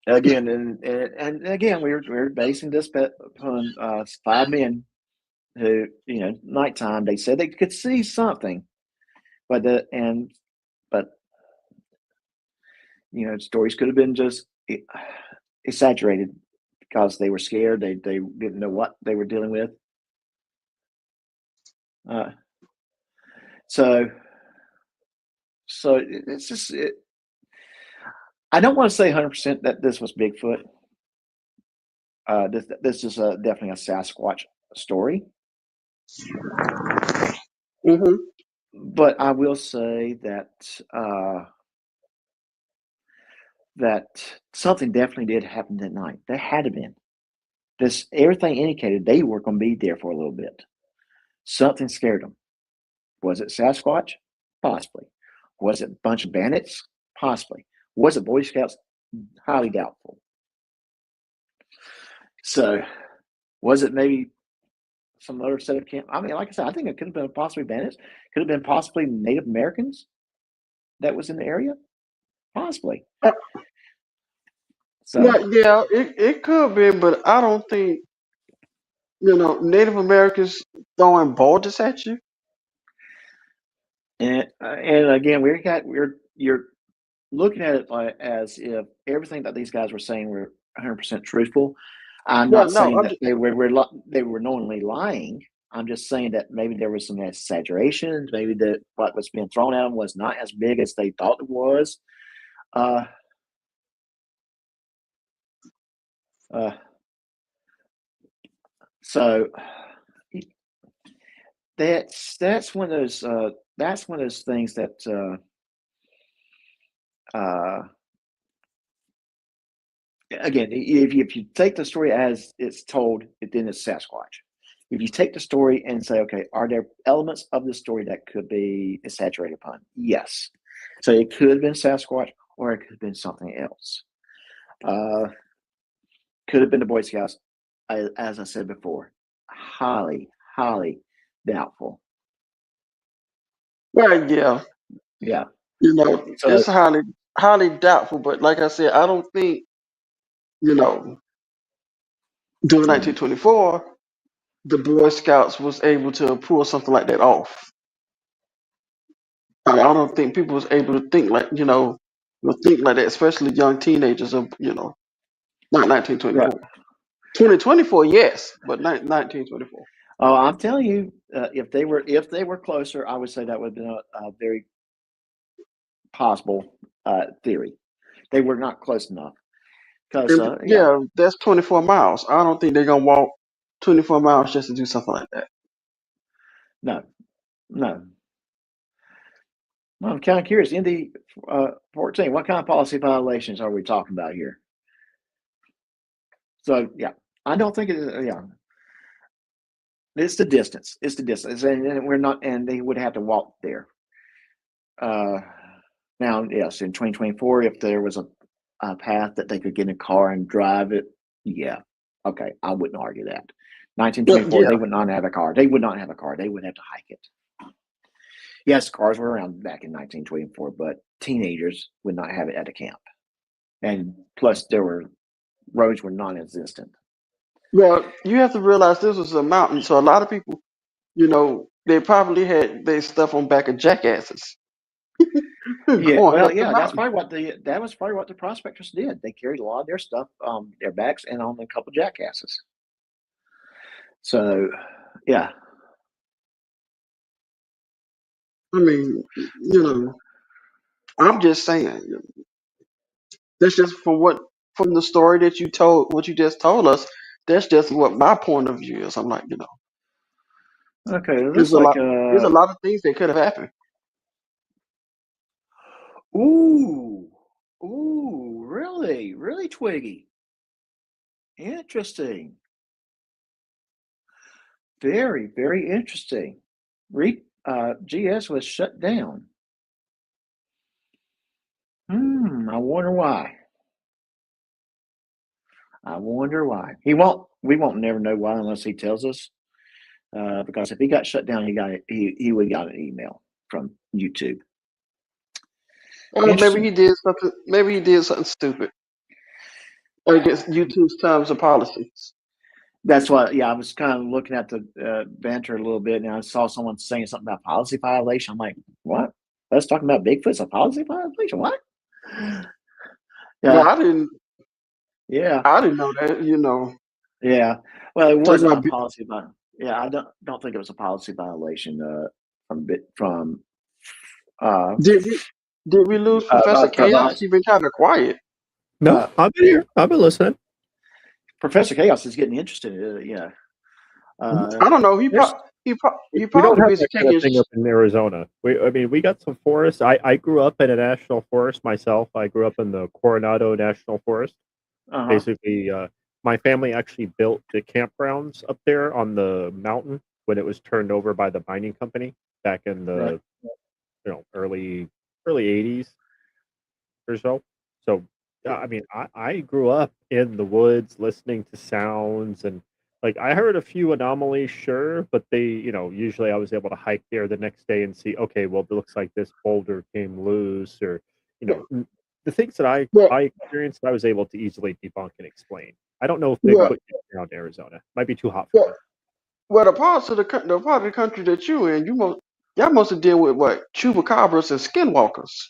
[SPEAKER 1] Again, and again, we're basing this upon 5 men who, nighttime, they said they could see something, but but stories could have been just exaggerated because they were scared. They didn't know what they were dealing with. Uh, so it's just I don't want to say 100% that this was Bigfoot. This is definitely a Sasquatch story,
[SPEAKER 3] Hmm.
[SPEAKER 1] but I will say that that something definitely did happen that night. There had to been. Everything indicated they were going to be there for a little bit. Something scared them. Was it Sasquatch? Possibly. Was it a bunch of bandits? Possibly. Was it Boy Scouts? Highly doubtful. So, was it maybe some other set of camp? I mean, like I said, I think it could have been possibly bandits. Could have been possibly Native Americans that was in the area. Possibly. So,
[SPEAKER 3] Yeah, it could be, but I don't think Native Americans throwing boulders at you.
[SPEAKER 1] and again, you're looking at it like as if everything that these guys were saying were 100% truthful. I'm
[SPEAKER 3] Well,
[SPEAKER 1] not
[SPEAKER 3] no,
[SPEAKER 1] saying
[SPEAKER 3] I'm
[SPEAKER 1] that
[SPEAKER 3] just,
[SPEAKER 1] they were knowingly lying. I'm just saying that maybe there was some exaggerations. Maybe that what was being thrown at them was not as big as they thought it was. Uh, uh, so that's one of those things that again, if you take the story as it's told, then it's Sasquatch. If you take the story and say, okay, are there elements of the story that could be exaggerated upon? Yes. So it could have been Sasquatch, or it could have been something else. Could have been the Boy Scouts, as I said before. Highly, highly doubtful.
[SPEAKER 3] well, yeah,
[SPEAKER 1] Yeah. So
[SPEAKER 3] it's highly doubtful. But like I said, I don't think during
[SPEAKER 1] mhm.
[SPEAKER 3] 1924 the Boy Scouts was able to pull something like that off. I don't think people was able to think think like that, especially young teenagers of not
[SPEAKER 1] Right.
[SPEAKER 3] 1924. 2024, yes, but not 1924.
[SPEAKER 1] Oh, I'm telling you, if they were closer, I would say that would have been a very possible theory. They were not close enough because yeah,
[SPEAKER 3] Yeah, that's 24 miles. I don't think they're gonna walk 24 miles just to do something like that.
[SPEAKER 1] no, no. Well, I'm kind of curious. In the 14, what kind of policy violations are we talking about here? So yeah, I don't think it is. Yeah, it's the distance. It's the distance, and we're not. And they would have to walk there. Uh, Now, yes, in 2024, if there was a path that they could get in a car and drive it, yeah, okay, I wouldn't argue that.
[SPEAKER 3] Well,
[SPEAKER 1] 1924,
[SPEAKER 3] yeah,
[SPEAKER 1] they would not have a car. They would not have a car. They would have to hike it. Yes, cars were around back in 1924, but teenagers would not have it at a camp. And plus, roads were non-existent.
[SPEAKER 3] well, you have to realize this was a mountain, so a lot of people, you know, they probably had their stuff on back of jackasses
[SPEAKER 1] Yeah,
[SPEAKER 3] going
[SPEAKER 1] well,
[SPEAKER 3] up the
[SPEAKER 1] yeah,
[SPEAKER 3] mountain.
[SPEAKER 1] that was probably what the prospectors did. They carried a lot of their stuff on their backs and on a couple jackasses. So, yeah.
[SPEAKER 3] I mean, I'm just saying. That's just from the story that you told, what you just told us. That's just what my point of view is. I'm like,
[SPEAKER 1] Okay, it
[SPEAKER 3] there's
[SPEAKER 1] looks
[SPEAKER 3] a
[SPEAKER 1] like
[SPEAKER 3] lot. There's a lot of things that could have happened.
[SPEAKER 1] ooh, really, really twiggy. Interesting. Very, very interesting. GS was shut down. I wonder why. I wonder why. We won't never know why unless he tells us. Because if he got shut down, he would have got an email from YouTube.
[SPEAKER 3] Or maybe
[SPEAKER 1] Interesting.
[SPEAKER 3] he did something. Maybe he did something stupid against YouTube's terms and policies.
[SPEAKER 1] That's why, yeah, I was kind of looking at the banter a little bit, and I saw someone saying something about policy violation. I'm like, what? Let's talk about Bigfoot's a policy violation? What?
[SPEAKER 3] No,
[SPEAKER 1] Yeah, yeah,
[SPEAKER 3] I didn't know that.
[SPEAKER 1] yeah. Well, it
[SPEAKER 3] Talking
[SPEAKER 1] wasn't a
[SPEAKER 3] about,
[SPEAKER 1] policy violation. Yeah, I don't think it was a policy violation from
[SPEAKER 3] did we lose Professor Chaos?
[SPEAKER 1] us.
[SPEAKER 3] He's been kind of quiet.
[SPEAKER 4] No,
[SPEAKER 1] Uh,
[SPEAKER 4] I've been here. I've been listening.
[SPEAKER 1] Professor Chaos is getting interested. Yeah.
[SPEAKER 3] I don't know.
[SPEAKER 1] There's
[SPEAKER 3] He
[SPEAKER 4] We don't
[SPEAKER 3] probably
[SPEAKER 4] have
[SPEAKER 3] busy
[SPEAKER 4] that kind
[SPEAKER 3] taking
[SPEAKER 4] of thing
[SPEAKER 3] his.
[SPEAKER 4] up in Arizona. We got some forests. I grew up in a national forest myself. I grew up in the Coronado National Forest.
[SPEAKER 1] uh-huh.
[SPEAKER 4] Basically, my family actually built the campgrounds up there on the mountain when it was turned over by the mining company back in the
[SPEAKER 1] Right.
[SPEAKER 4] early 80s or so. So I mean, I grew up in the woods listening to sounds, and like I heard a few anomalies, sure, but they, usually I was able to hike there the next day and see, okay, well, it looks like this boulder came loose, or the things that
[SPEAKER 3] Well,
[SPEAKER 4] I experienced, I was able to easily debunk and explain. I don't know if
[SPEAKER 3] well,
[SPEAKER 4] Bigfoot gets around Arizona. Might be too hot for
[SPEAKER 3] well,
[SPEAKER 4] me.
[SPEAKER 3] well, the part of the country that you in, y'all must have deal with what chupacabras and skinwalkers.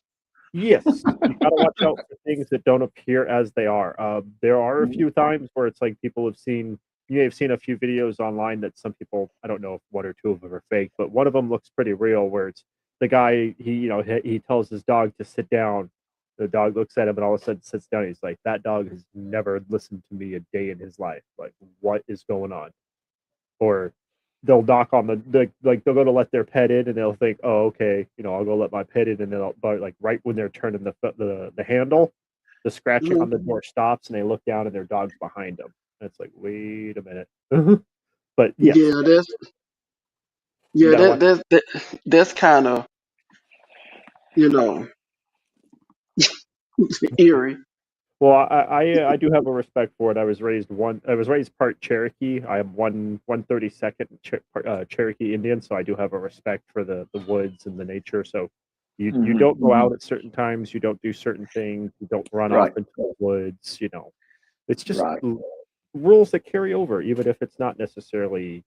[SPEAKER 4] Yes, you gotta watch out for things that don't appear as they are. There are a few times where it's like people have seen. You may have seen a few videos online that some people. I don't know if one or two of them are fake, but one of them looks pretty real. Where it's the guy. He tells his dog to sit down. The dog looks at him and all of a sudden sits down. He's like, "That dog has never listened to me a day in his life. Like, what is going on?" Or they'll knock on like they'll go to let their pet in and they'll think, oh, okay, I'll go let my pet in, and then but like right when they're turning the handle, the scratching on the door stops and they look down and their dog's behind them. And it's like, wait a minute. But yes,
[SPEAKER 3] Yeah,
[SPEAKER 4] you gotta watch.
[SPEAKER 3] that's kind of you know eerie.
[SPEAKER 4] Well, I do have a respect for it. I was raised part Cherokee. I am 1/32 Cherokee Indian, so I do have a respect for the woods and the nature. So you don't go out at certain times, you don't do certain things, you don't run off
[SPEAKER 1] Right.
[SPEAKER 4] into the woods. It's just
[SPEAKER 1] Right.
[SPEAKER 4] rules that carry over, even if it's not necessarily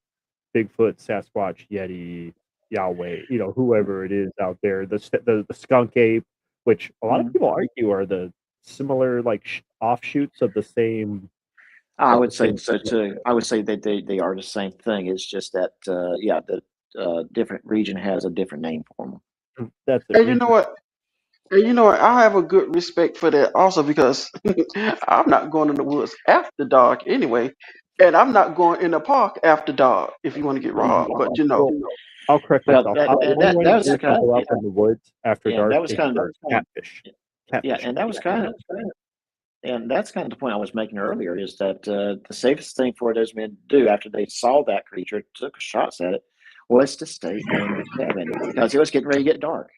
[SPEAKER 4] Bigfoot, Sasquatch, Yeti, Yahweh. Whoever it is out there. The skunk ape, which a lot of people argue are the similar like offshoots of the same.
[SPEAKER 1] I
[SPEAKER 4] Of
[SPEAKER 1] would
[SPEAKER 4] the
[SPEAKER 1] say
[SPEAKER 4] same.
[SPEAKER 1] so too. I would say that they are the same thing. It's just that the different region has a different name for them.
[SPEAKER 4] That's it.
[SPEAKER 3] And you know what? I have a good respect for that also because I'm not going in the woods after dark anyway, and I'm not going in the park after dark if you want to get robbed. But
[SPEAKER 4] Well, I'll correct
[SPEAKER 1] Well,
[SPEAKER 4] myself.
[SPEAKER 1] that
[SPEAKER 4] The
[SPEAKER 1] and
[SPEAKER 4] only
[SPEAKER 1] that
[SPEAKER 4] way
[SPEAKER 1] that
[SPEAKER 4] a
[SPEAKER 1] was the
[SPEAKER 4] person
[SPEAKER 1] kind.
[SPEAKER 4] go out in the woods after
[SPEAKER 1] Yeah,
[SPEAKER 4] dark
[SPEAKER 1] that was
[SPEAKER 4] is
[SPEAKER 1] kind of
[SPEAKER 4] for catfish.
[SPEAKER 1] yeah,
[SPEAKER 4] Catfish.
[SPEAKER 1] and that was kind of and that's kind of the point I was making earlier is that the safest thing for those men to do after they saw that creature, took shots at it, was to stay in the cabin because it was getting ready to get dark.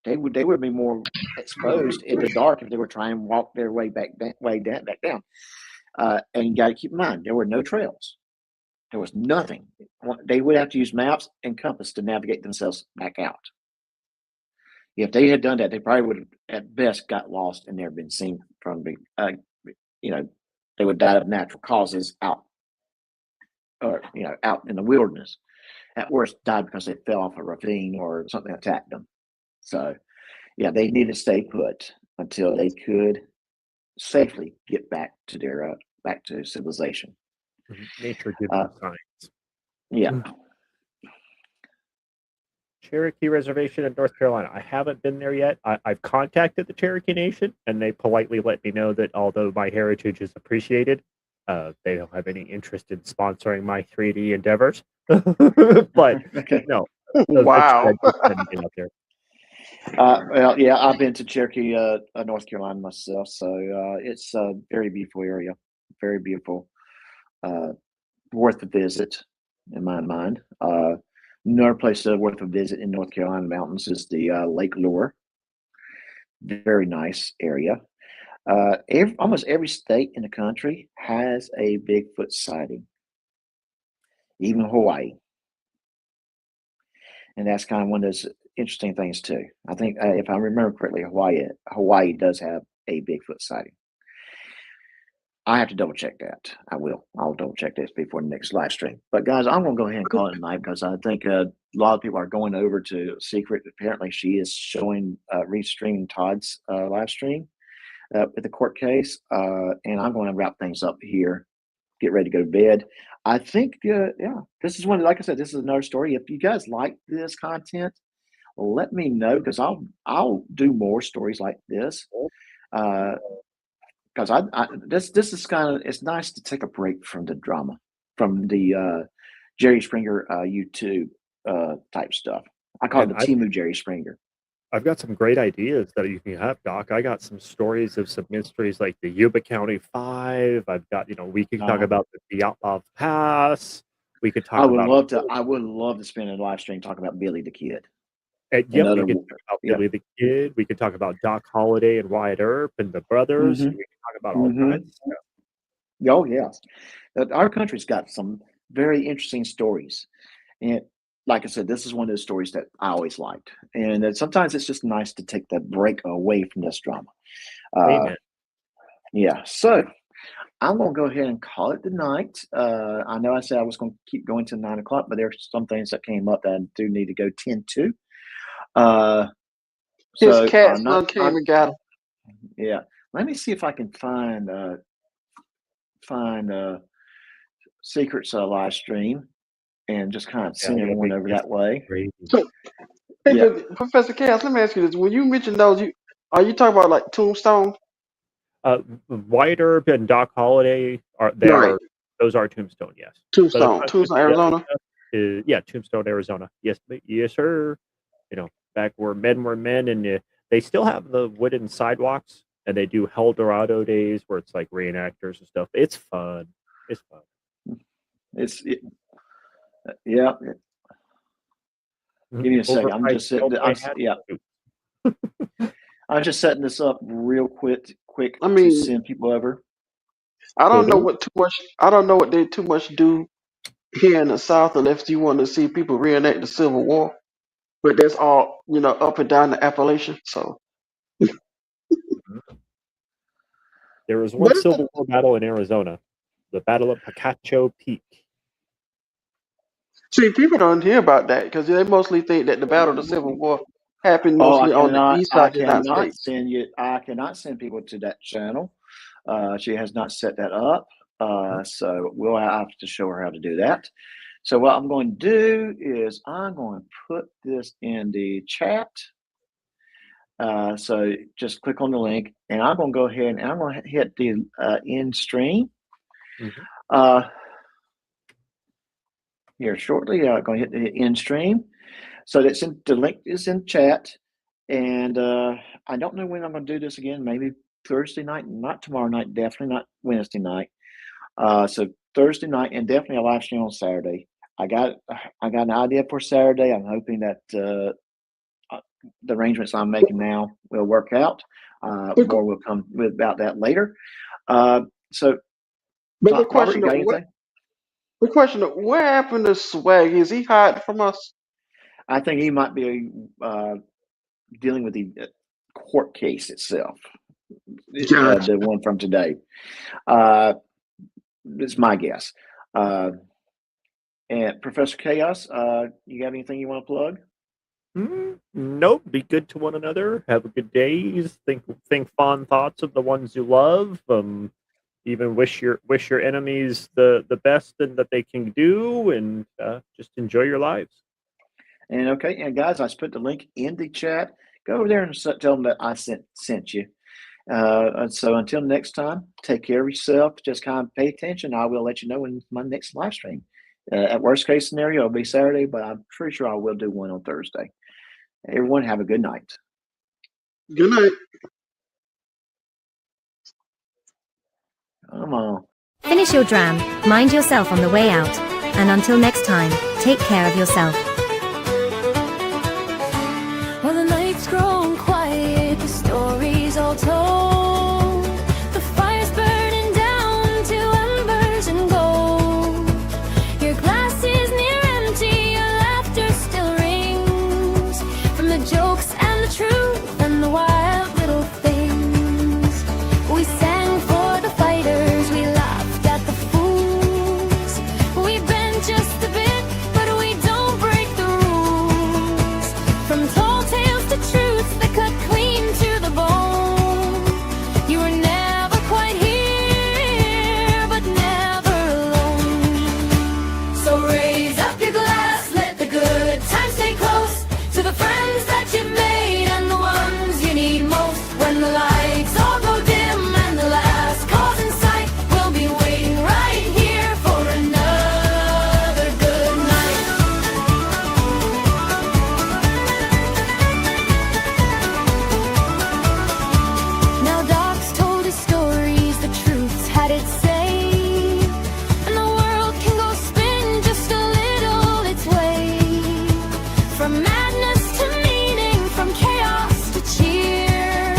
[SPEAKER 1] They would be more exposed in the dark if they were trying to walk their way back down. And you got to keep in mind there were no trails. There was nothing. They would have to use maps and compass to navigate themselves back out. If they had done that, they probably would have at best got lost and never been seen from the. They would die of natural causes out, or out in the wilderness. at worst died because they fell off a ravine or something attacked them. So, yeah, they needed to stay put until they could safely get back to their back to civilization.
[SPEAKER 4] Nature gives
[SPEAKER 1] Uh,
[SPEAKER 4] you signs.
[SPEAKER 1] yeah.
[SPEAKER 4] Cherokee Reservation in North Carolina. I haven't been there yet. I've contacted the Cherokee Nation, and they politely let me know that although my heritage is appreciated, they don't have any interest in sponsoring my 3D endeavors. But
[SPEAKER 1] Okay.
[SPEAKER 4] no,
[SPEAKER 3] Wow.
[SPEAKER 4] eventually I'd be heading out there.
[SPEAKER 1] Well, yeah, I've been to Cherokee, North Carolina myself, so it's a very beautiful area, very beautiful, worth a visit in my mind. Another place worth a visit in North Carolina mountains is the Lake Lure. Very nice area. Almost every state in the country has a Bigfoot sighting, even Hawaii, and that's kind of one of those interesting things too. I think if I remember correctly, Hawaii does have a Bigfoot sighting. I have to double check that. I'll double check this before the next live stream. But guys, I'm gonna go ahead and call it a night because I think a lot of people are going over to Secret. Apparently, she is showing restreaming Todd's live stream with the court case, and I'm going to wrap things up here. Get ready to go to bed. I think, yeah, this is one. Like I said, this is another story. If you guys like this content, let me know because I'll do more stories like this. Because this is kind of, it's nice to take a break from the drama, from the Jerry Springer YouTube type stuff. I call it the Timu Jerry Springer.
[SPEAKER 4] I've got some great ideas that you can have, Doc. I got some stories of some mysteries like the Yuba County Five. I've got, we can talk about the Dyatlov Pass. We could talk about.
[SPEAKER 1] I would love to spend a live stream talking about Billy the Kid.
[SPEAKER 4] We could talk about Billy the Kid. We could talk about Doc Holliday and Wyatt Earp and the brothers. We could talk about all kinds of stuff.
[SPEAKER 1] Oh, yes. Our country's got some very interesting stories. And like I said, this is one of those stories that I always liked. And sometimes it's just nice to take that break away from this drama.
[SPEAKER 4] Amen.
[SPEAKER 1] Yeah. So I'm going to go ahead and call it the night. I know I said I was going to keep going to 9 o'clock, but there's some things that came up that I do need to go tend to.
[SPEAKER 3] His cat's came and got him.
[SPEAKER 1] Yeah. Let me see if I can find Secret's live stream and just kind of send everyone over that way.
[SPEAKER 3] So, Professor Chaos, let me ask you this. When you mentioned those, are you talking about like Tombstone?
[SPEAKER 4] Wyatt Earp and Doc Holliday those are Tombstone, yes.
[SPEAKER 3] Tombstone, Arizona.
[SPEAKER 4] Tombstone, Arizona. Yes, sir. Back where men were men, and they still have the wooden sidewalks, and they do Hell Dorado days where it's like reenactors and stuff. It's fun.
[SPEAKER 1] Yeah. Give me a second. I'm just sitting. I'm just setting this up real quick. To send people over.
[SPEAKER 3] I don't know what too much. I don't know what they too much do here in the South unless you want to see people reenact the Civil War. But that's all up and down the Appalachian. So
[SPEAKER 4] there was one Civil War battle in Arizona, the Battle of Picacho Peak.
[SPEAKER 3] See, people don't hear about that because they mostly think that the Battle of the Civil War happened mostly on the east side of the United States.
[SPEAKER 1] I cannot send people to that channel. She has not set that up. So we'll have to show her how to do that. So what I'm going to do is I'm going to put this in the chat. So just click on the link, and I'm going to go ahead and I'm going to hit the end stream. Here shortly. I'm going to hit the end stream. So the link is in chat, and I don't know when I'm going to do this again. Maybe Thursday night, not tomorrow night, definitely not Wednesday night. So Thursday night, and definitely a live stream on Saturday. I got an idea for Saturday. I'm hoping that the arrangements I'm making now will work out. More will come about that later. But
[SPEAKER 3] the question of where happened to Swag? Is he hiding from us?
[SPEAKER 1] I think he might be dealing with the court case itself, the one from today. It's my guess. And Professor Chaos, you got anything you want to plug?
[SPEAKER 4] Nope. Be good to one another. Have a good days. Think fond thoughts of the ones you love. Even wish your enemies the best and that they can do, and just enjoy your lives.
[SPEAKER 1] And okay, and guys, I put the link in the chat. Go over there and tell them that I sent you. And so until next time, take care of yourself. Just kind of pay attention. I will let you know in my next live stream. At worst case scenario, it'll be Saturday, but I'm pretty sure I will do one on Thursday. Everyone have a good night.
[SPEAKER 3] Good night.
[SPEAKER 1] Come on.
[SPEAKER 6] Finish your dram, mind yourself on the way out, and until next time, take care of yourself.
[SPEAKER 5] Well, the night's grown quiet, the story's all told. The fire's burning down to embers and gold. Your glass is near empty, your laughter still rings from the jokes and the truth and the wild little things. We sang for the fighters, we laughed at the fools. We bent just a bit, but we don't break the rules. From tall tales to truths that cut clean to the bone. You were never quite here, but never alone. So raise up your glass, let the good times stay close to the friends that you've made and the ones you need most. When the lights all go dim and the last call's in sight, we'll be waiting right here for another good night. Now Doc's told his stories, the truth's had its say, and the world can go spin just a little its way. From madness to meaning, from chaos to cheer,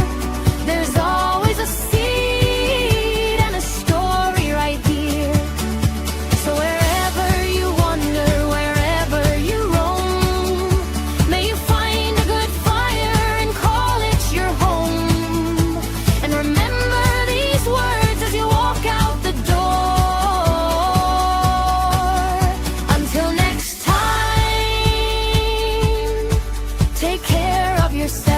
[SPEAKER 5] there's always a seed and a story right here. So wherever you wander, wherever you roam, may you find a good fire and call it your home. And remember these words as you walk out the door. Until next time, take care of yourself.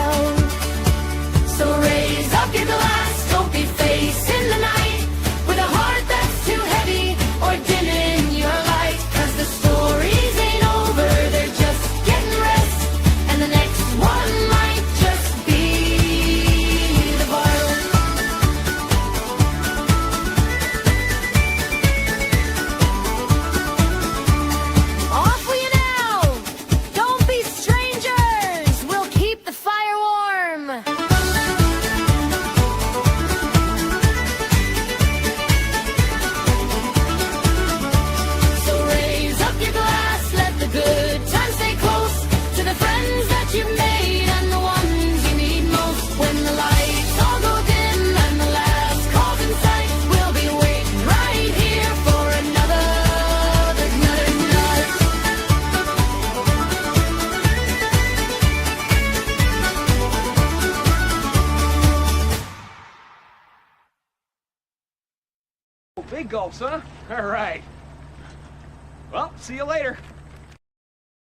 [SPEAKER 5] So raise up your glass, don't be facing the night with a heart that's too heavy or dimming your light. 'Cause the stories ain't over, they're just getting rest, and the next one might just be the bar. Off with you now! Don't be strangers! We'll keep the fire warm! So raise up your glass, let the good times stay close to the friends that you've made and the ones you need most. When the lights all go dim and the last call's in sight, we'll be waiting right here for another night.
[SPEAKER 7] Big gulps, huh? All right. Well, see you later.